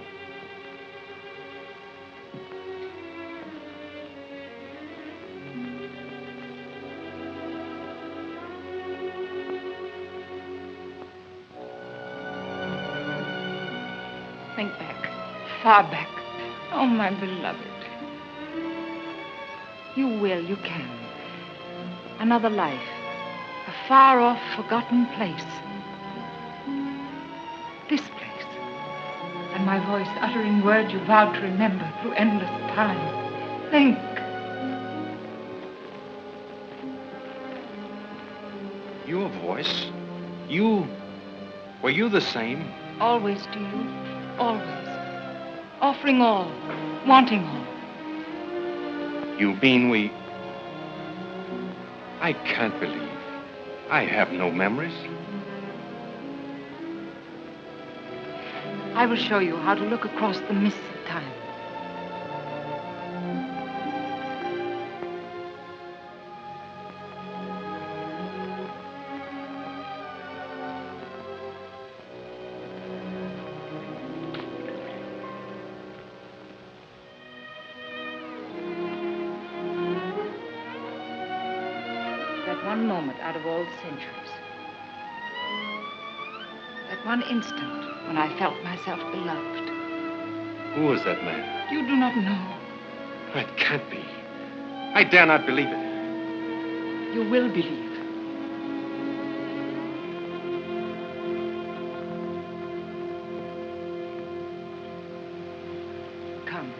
Think back, far back. Oh, my beloved. You will, you can. Another life. A far-off, forgotten place. This place. And my voice uttering words you vowed to remember through endless time. Think.
Your voice? You... Were you the same?
Always to you. Always. Offering all. Wanting all.
You mean we... I can't believe. I have no memories.
I will show you how to look across the mists of time. That one moment out of all the centuries. That One instant when I felt myself beloved.
Who was that man?
You do not know.
It can't be. I dare not believe it.
You will believe. Come.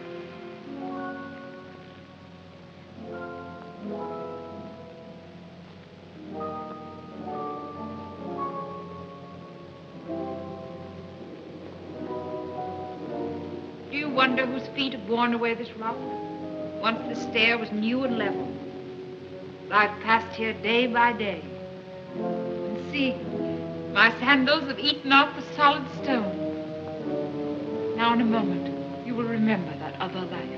Do you wonder whose feet have worn away this rock? Once the stair was new and level. I've passed here day by day. And see, my sandals have eaten off the solid stone. Now in a moment, you will remember that other life.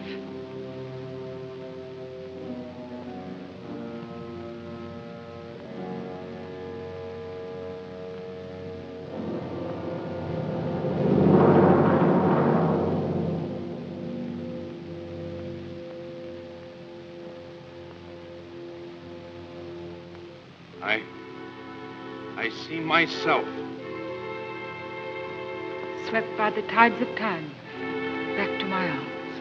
I see myself.
Swept by the tides of time, back to my arms.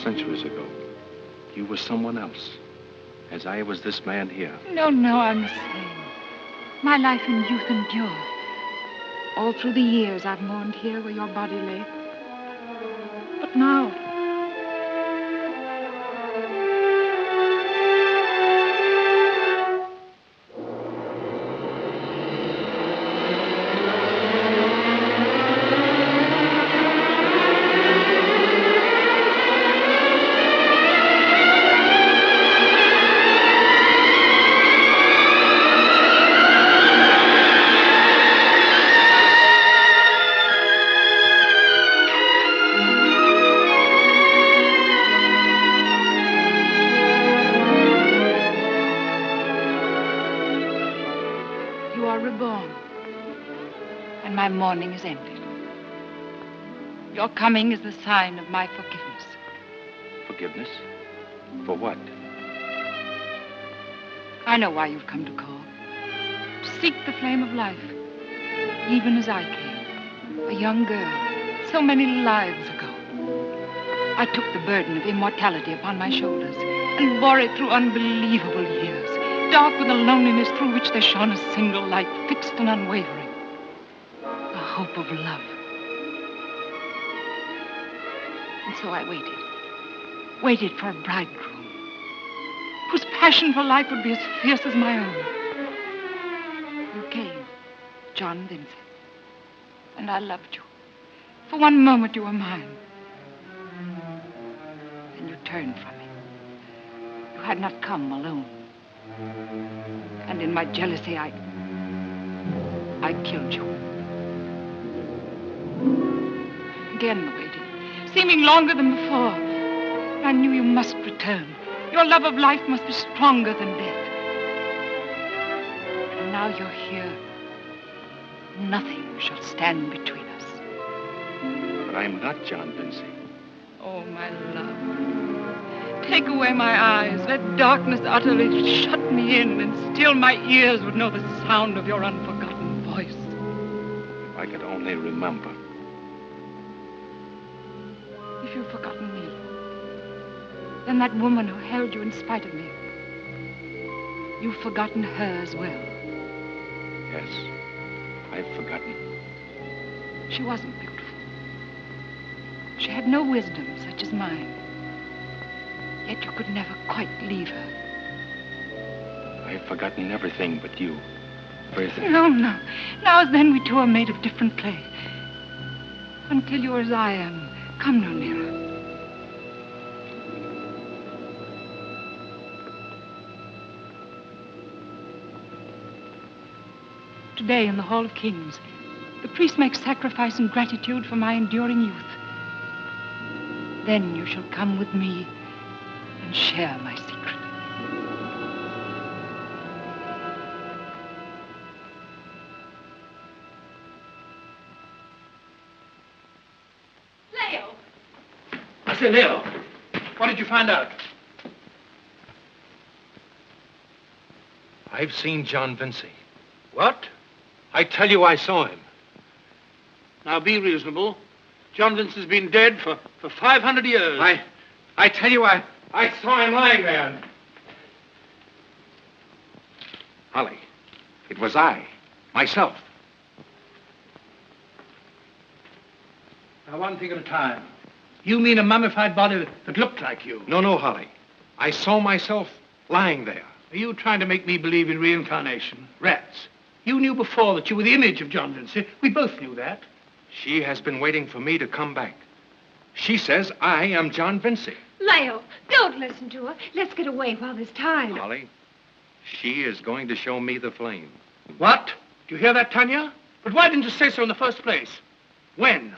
Centuries ago, you were someone else, as I was this man here.
No, I'm the same. My life in youth endured. All through the years I've mourned here where your body lay. But now, mourning is ended. Your coming is the sign of my forgiveness.
Forgiveness? For what?
I know why you've come to call. To seek the flame of life, even as I came. A young girl, so many lives ago. I took the burden of immortality upon my shoulders and bore it through unbelievable years, dark with a loneliness through which there shone a single light, fixed and unwavering. Hope of love. And so I waited for a bridegroom whose passion for life would be as fierce as my own. You came, John Vincent, and I loved you. For one moment you were mine. Then you turned from me. You had not come alone. And in my jealousy, I killed you. Again waiting, seeming longer than before. I knew you must return. Your love of life must be stronger than death. And now you're here. Nothing shall stand between us.
But I'm not John Vinci.
Oh, my love. Take away my eyes. Let darkness utterly shut me in, and still my ears would know the sound of your unforgotten voice.
If I could only remember.
If you've forgotten me, then that woman who held you in spite of me, you've forgotten her as well.
Yes, I've forgotten.
She wasn't beautiful. She had no wisdom such as mine. Yet you could never quite leave her.
I've forgotten everything but you. Everything.
No. Now as then we two are made of different clay. Until you're as I am. Come no nearer. Today in the Hall of Kings, the priest makes sacrifice in gratitude for my enduring youth. Then you shall come with me and share my secret.
I say, Leo, what did you find out?
I've seen John Vinci.
What?
I tell you, I saw him.
Now be reasonable. John Vinci's been dead for 500 years.
I tell you, I saw him lying there. Holly, it was I, myself.
Now, one thing at a time. You mean a mummified body that looked like you?
No, Holly. I saw myself lying there.
Are you trying to make me believe in reincarnation? Rats. You knew before that you were the image of John Vinci. We both knew that.
She has been waiting for me to come back. She says I am John Vinci.
Leo, don't listen to her. Let's get away while there's time.
Holly, she is going to show me the flame.
What? Do you hear that, Tanya? But why didn't you say so in the first place? When?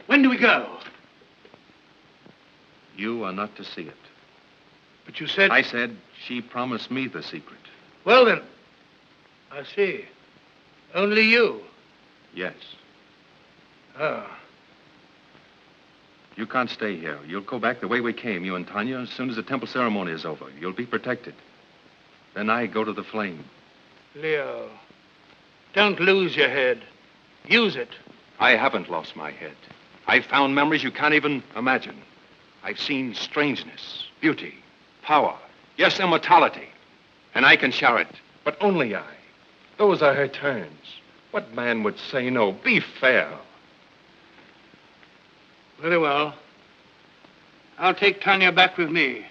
When do we go?
You are not to see it.
But you said...
I said she promised me the secret.
Well, then, I see. Only you.
Yes.
Oh.
You can't stay here. You'll go back the way we came, you and Tanya, as soon as the temple ceremony is over. You'll be protected. Then I go to the flame.
Leo, don't lose your head. Use it.
I haven't lost my head. I've found memories you can't even imagine. I've seen strangeness, beauty, power, yes, immortality. And I can share it, but only I. Those are her turns. What man would say no? Be fair.
Very well. I'll take Tanya back with me.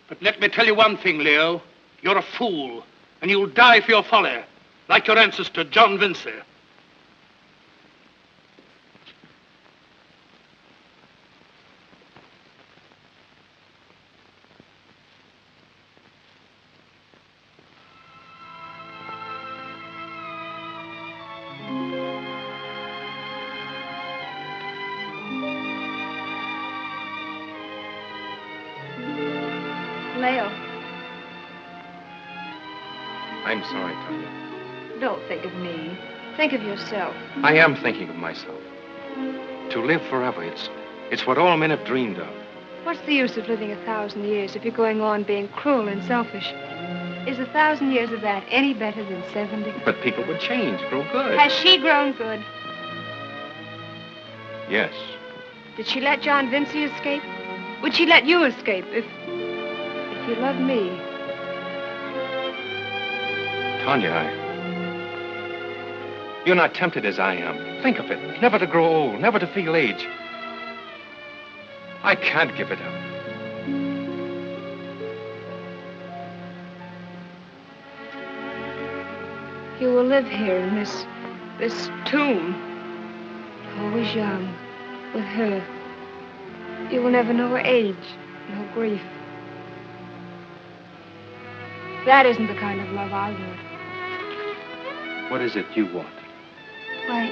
But let me tell you one thing, Leo. You're a fool, and you'll die for your folly, like your ancestor, John Vinci.
Leo,
I'm sorry, Tanya.
don't think of me. Think of yourself.
I am thinking of myself. To live forever, it's what all men have dreamed of.
What's the use of living 1,000 years if you're going on being cruel and selfish? Is 1,000 years of that any better than 70?
But people would change, grow good.
Has she grown good?
Yes.
Did she let John Vinci escape? Would she let you escape if you loved me?
Tanya, you're not tempted as I am. Think of it. Never to grow old, never to feel age. I can't give it up.
You will live here in this tomb, always young, with her. You will never know her age, no grief. That isn't the kind of love I want.
What is it you want?
Why,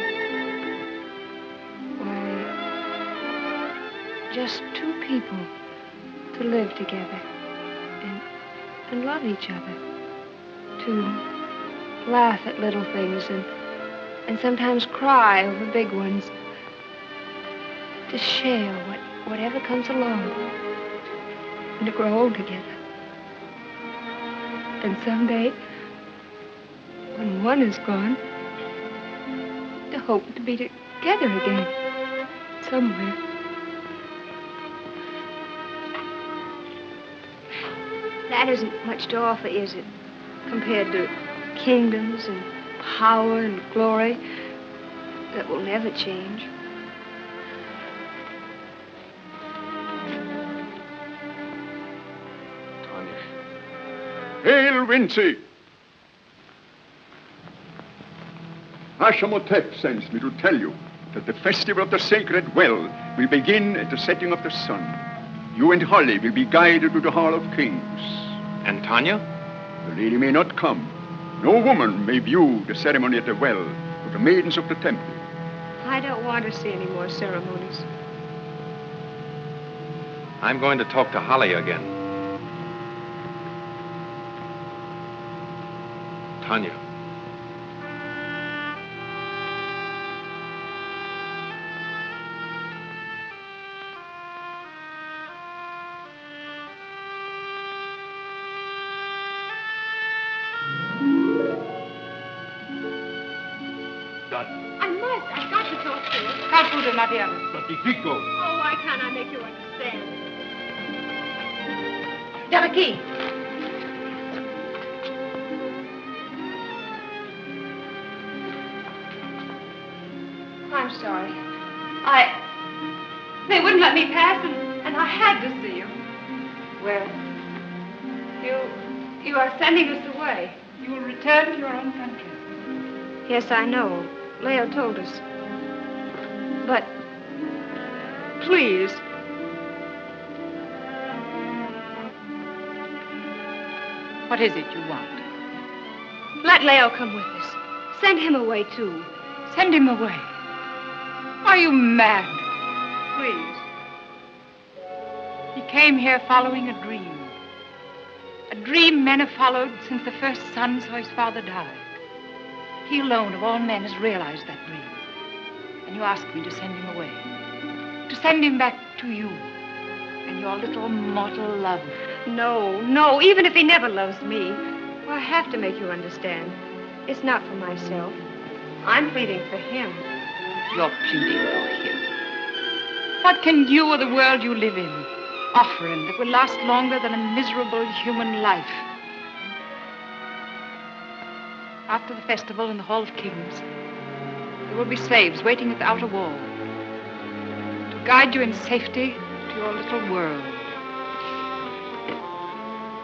just two people to live together and love each other. To laugh at little things and sometimes cry over big ones. To share whatever comes along and to grow old together. And someday, when one is gone, to hope to be together again, somewhere. That isn't much to offer, is it? Compared to kingdoms and power and glory that will never change.
Hail, Vinci! Ashimotep sends me to tell you that the festival of the sacred well will begin at the setting of the sun. You and Holly will be guided to the Hall of Kings.
And Tanya?
The lady may not come. No woman may view the ceremony at the well but the maidens of the temple.
I don't want to see any more ceremonies.
I'm going to talk to Holly again. Tanya.
Entiendo, Mariano.
Certifico.
Oh, why can't I make you understand?
Della key.
I'm sorry. They wouldn't let me pass, and I had to see you.
Well,
You are sending us away.
you will return to your own country.
Yes, I know. Leo told us. But, please,
What is it you want?
let Leo come with us. Send him away, too.
Send him away. Are you mad?
Please.
He came here following a dream. A dream men have followed since the first son saw his father die. He alone of all men has realized that dream. And you ask me to send him away. To send him back to you and your little mortal love.
No, even if he never loves me, I have to make you understand. It's not for myself. I'm pleading for him.
You're pleading for him. What can you or the world you live in offer him that will last longer than a miserable human life? After the festival in the Hall of Kings, there will be slaves waiting at the outer wall to guide you in safety to your little world.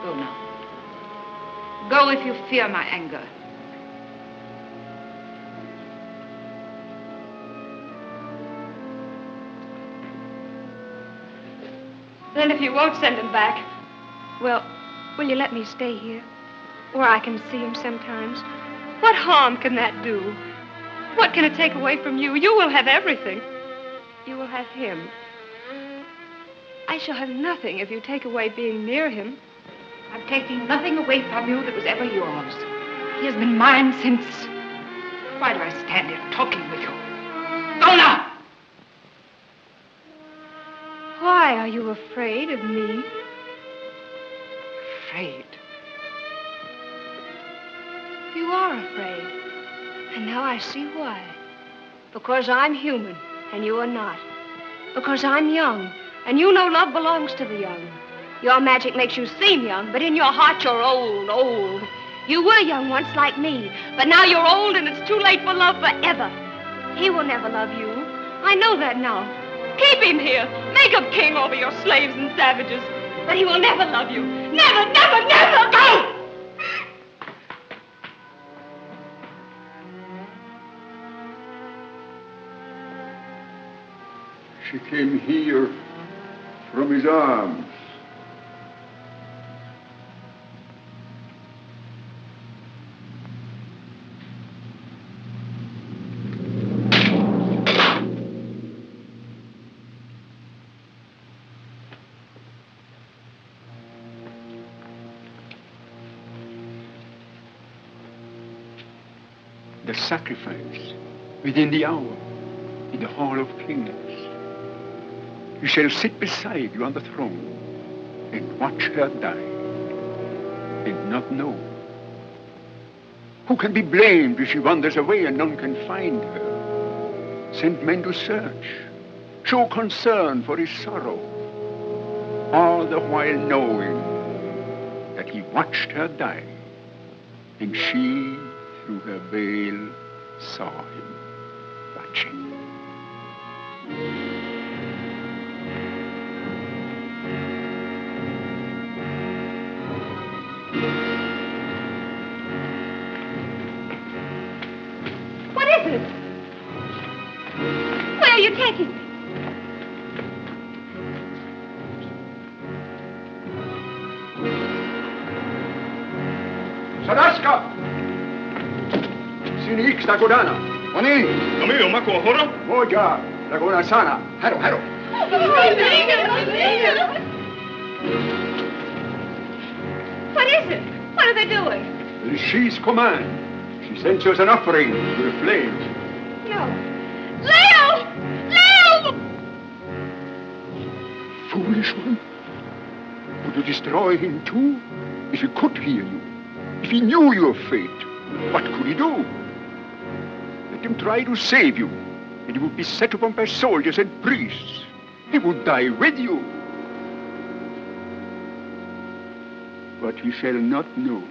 Go now. Go if you fear my anger.
Then if you won't send him back, well, will you let me stay here? Where I can see him sometimes? What harm can that do? What can it take away from you? You will have everything. You will have him. I shall have nothing if you take away being near him.
I'm taking nothing away from you that was ever yours. He has been mine since... Why do I stand here talking with you? Go now!
Why are you afraid of me?
Afraid?
You are afraid. And now I see why. Because I'm human, and you are not. Because I'm young, and you know love belongs to the young. Your magic makes you seem young, but in your heart you're old. You were young once like me, but now you're old and it's too late for love forever. He will never love you. I know that now. Keep him here. Make him king over your slaves and savages. But he will never love you. Never, never, never! Go!
She came here from his arms. The sacrifice within the hour in the Hall of Kings. You shall sit beside you on the throne and watch her die and not know. Who can be blamed if she wanders away and none can find her? Send men to search, show concern for his sorrow, all the while knowing that he watched her die and she through her veil saw him watching.
What is it? Where are you taking me?
Sadaska! Sini X Godana. Oni!
Kami mako horo?
Moja, Lagona Sana. Haro.
What is it? What are they doing?
It is she's command. She sends us an offering to the flames.
No. Leo! Leo!
Foolish one. Would you destroy him too? If he could hear you, if he knew your fate, what could he do? Let him try to save you. and he would be set upon by soldiers and priests. He would die with you. But he shall not know.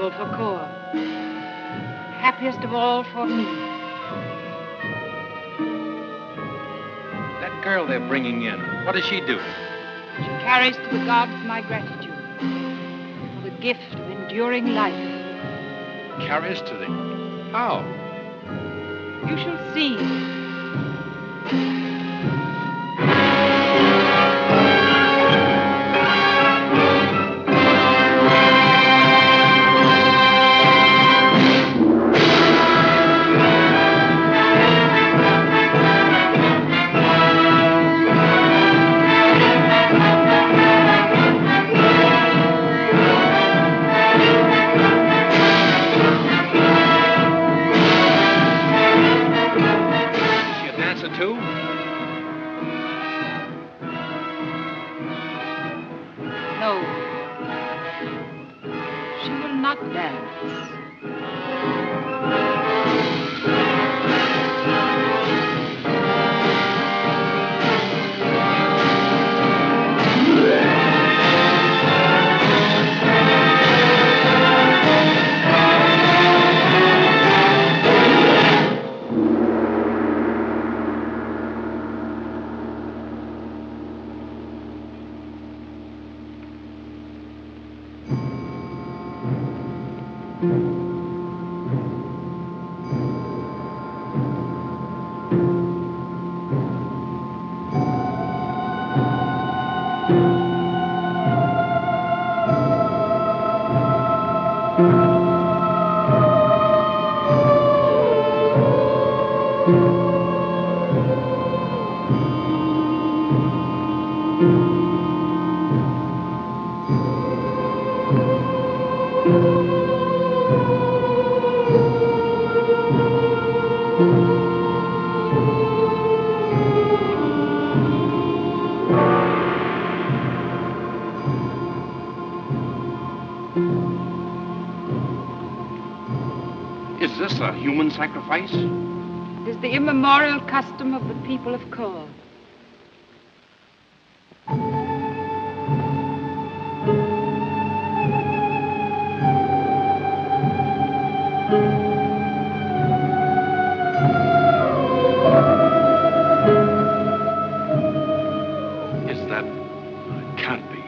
responsible for Cor. Happiest of all for me.
That girl they're bringing in, what does she do?
She carries to the gods my gratitude for the gift of enduring life.
Carries to the... How?
You shall see.
Too?
No. She will not dance.
Is this a human sacrifice?
It is the immemorial custom of the people of Kor.
Is that... It can't be.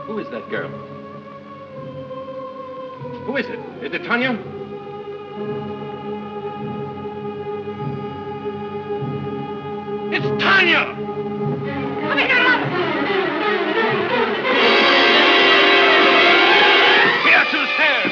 Who is that girl? Who is it? Is it Tanya? It's Tanya!
Coming up!
Beatrice's hair!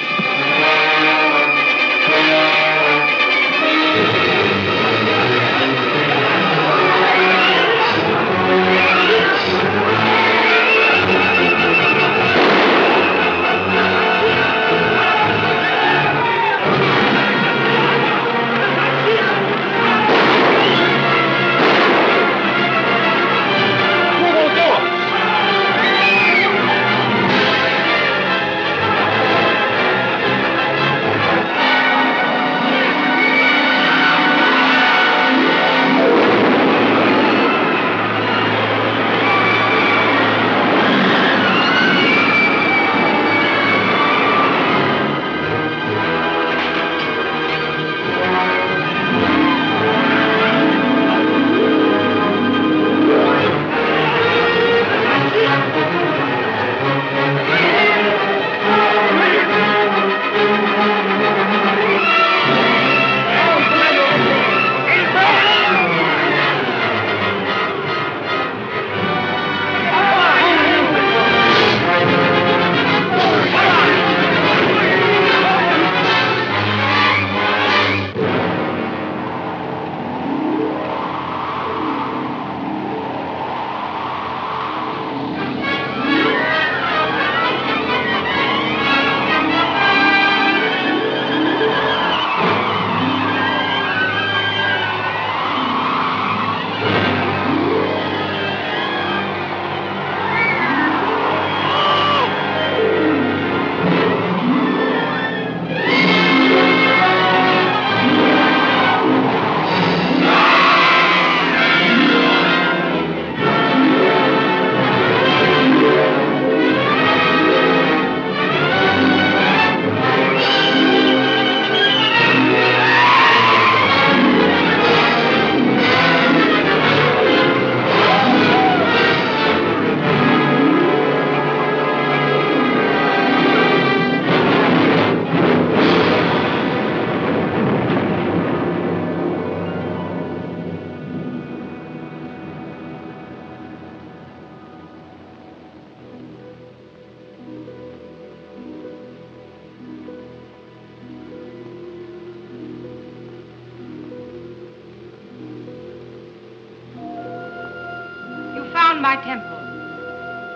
my temple,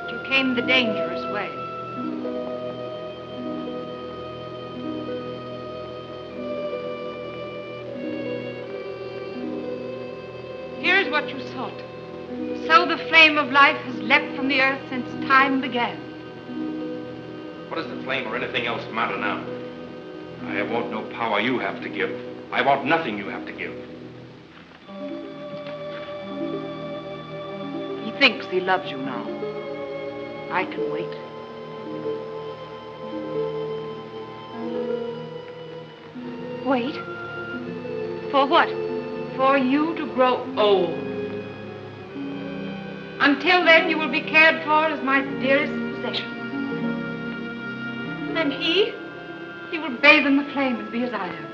but you came the dangerous way. Here's what you sought. So the flame of life has leapt from the earth since time began.
What does the flame or anything else matter now? I want no power you have to give. I want nothing you have to give.
He thinks he loves you now. I can wait.
Wait? For what?
For you to grow old. Until then, you will be cared for as my dearest possession. And he will bathe in the flame and be as I am.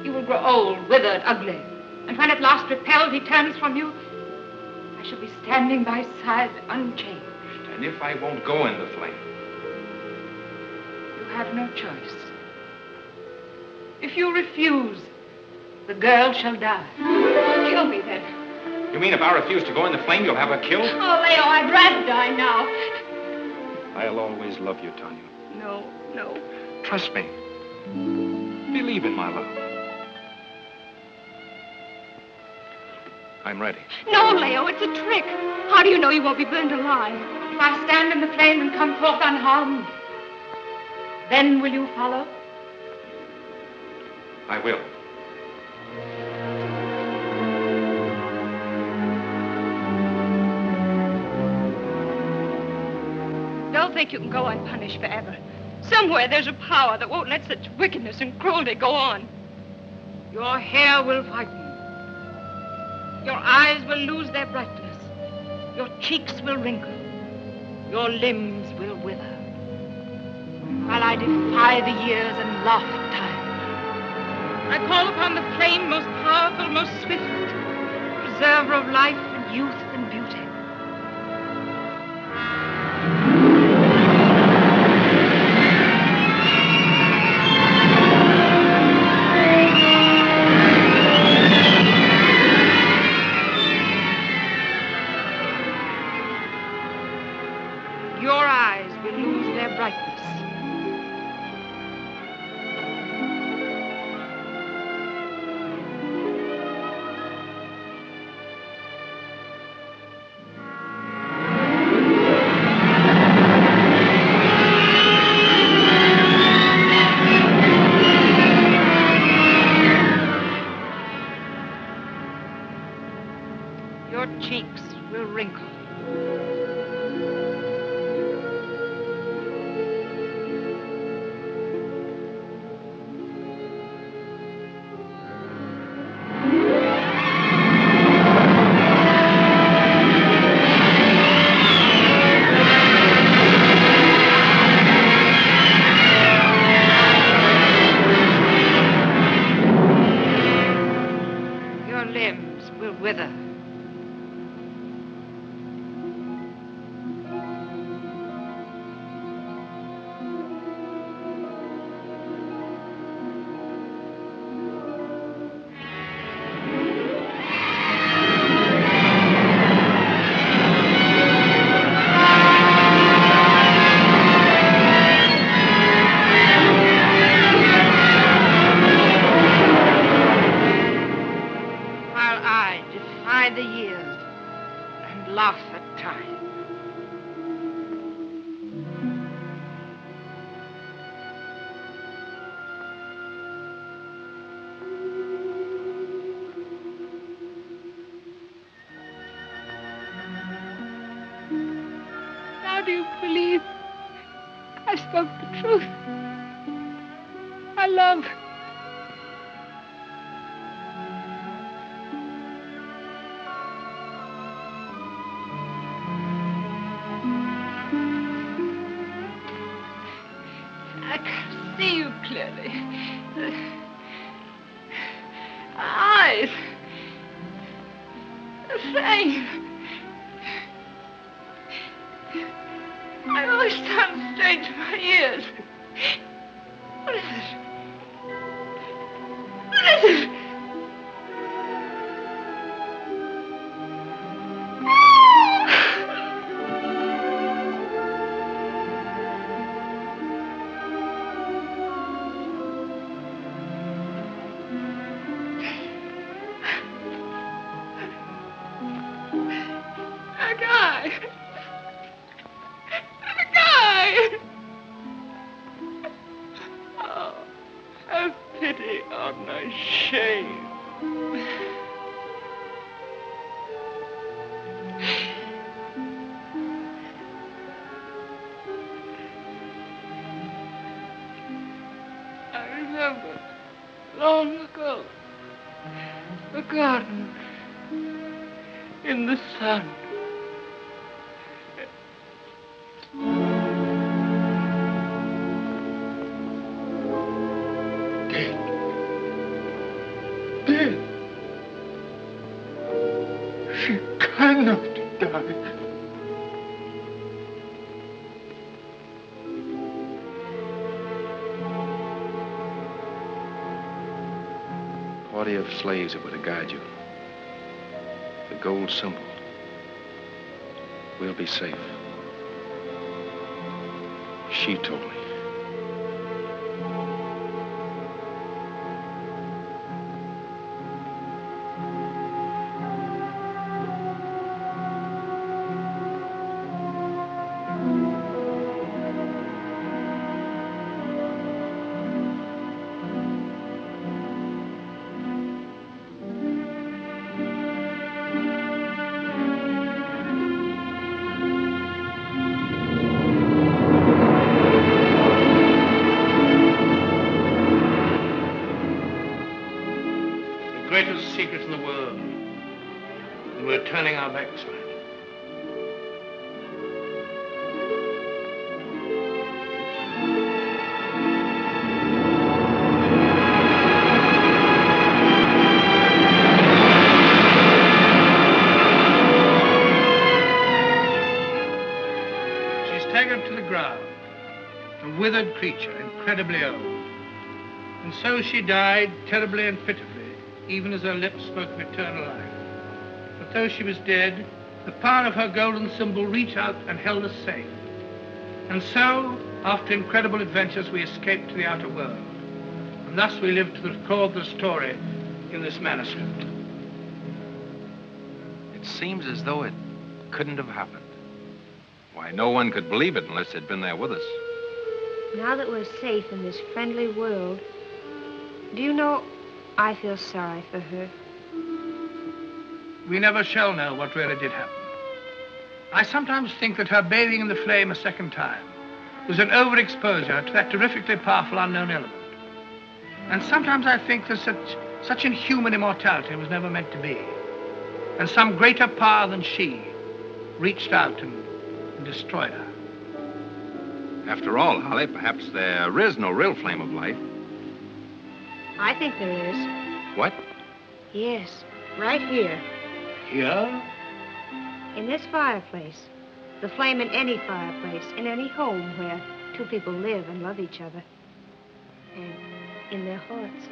He will grow old, withered, ugly. And when at last repelled he turns from you, I shall be standing by his side unchanged.
And if I won't go in the flame?
You have no choice. If you refuse, the girl shall die.
Kill me then.
You mean if I refuse to go in the flame, you'll have her killed?
Oh, Leo, I'd rather die now.
I'll always love you, Tanya.
No.
Trust me. Believe in my love. I'm ready.
No, Leo, it's a trick. How do you know you won't be burned alive?
If I stand in the flame and come forth unharmed, then will you follow?
I will.
Don't think you can go unpunished forever. Somewhere there's a power that won't let such wickedness and cruelty go on.
Your hair will whiten. Your eyes will lose their brightness. Your cheeks will wrinkle. Your limbs will wither. While I defy the years and laugh at time. I call upon the flame most powerful, most swift, preserver of life and youth and beauty. Your eyes will lose their brightness. Your cheeks will wrinkle. Your limbs will wither. While I defy the years and laugh at time. Now do you believe I spoke the truth? I love. I can see you clearly. Eyes. The flame. I always sound strange in my ears. What is it? What is it?
shame. I remember long ago the garden in the sun.
Dead. She cannot die.
Party of slaves that were to guide you. The gold symbol. We'll be safe. She told me.
Greatest secret in the world, and we're turning our backs on it. She staggered to the ground, a withered creature, incredibly old. And so she died terribly and pitifully, even as her lips spoke of eternal life. But though she was dead, the power of her golden symbol reached out and held us safe. And so, after incredible adventures, we escaped to the outer world. And thus we lived to record the story in this manuscript.
It seems as though it couldn't have happened. Why, no one could believe it unless they'd been there with us.
Now that we're safe in this friendly world, do you know, I feel sorry for her.
We never shall know what really did happen. I sometimes think that her bathing in the flame a second time was an overexposure to that terrifically powerful unknown element. And sometimes I think that such inhuman immortality was never meant to be. And some greater power than she reached out and destroyed her.
After all, Holly, perhaps there is no real flame of life.
I think there is.
What?
Yes, right here.
Here?
In this fireplace. The flame in any fireplace, in any home where two people live and love each other. And in their hearts.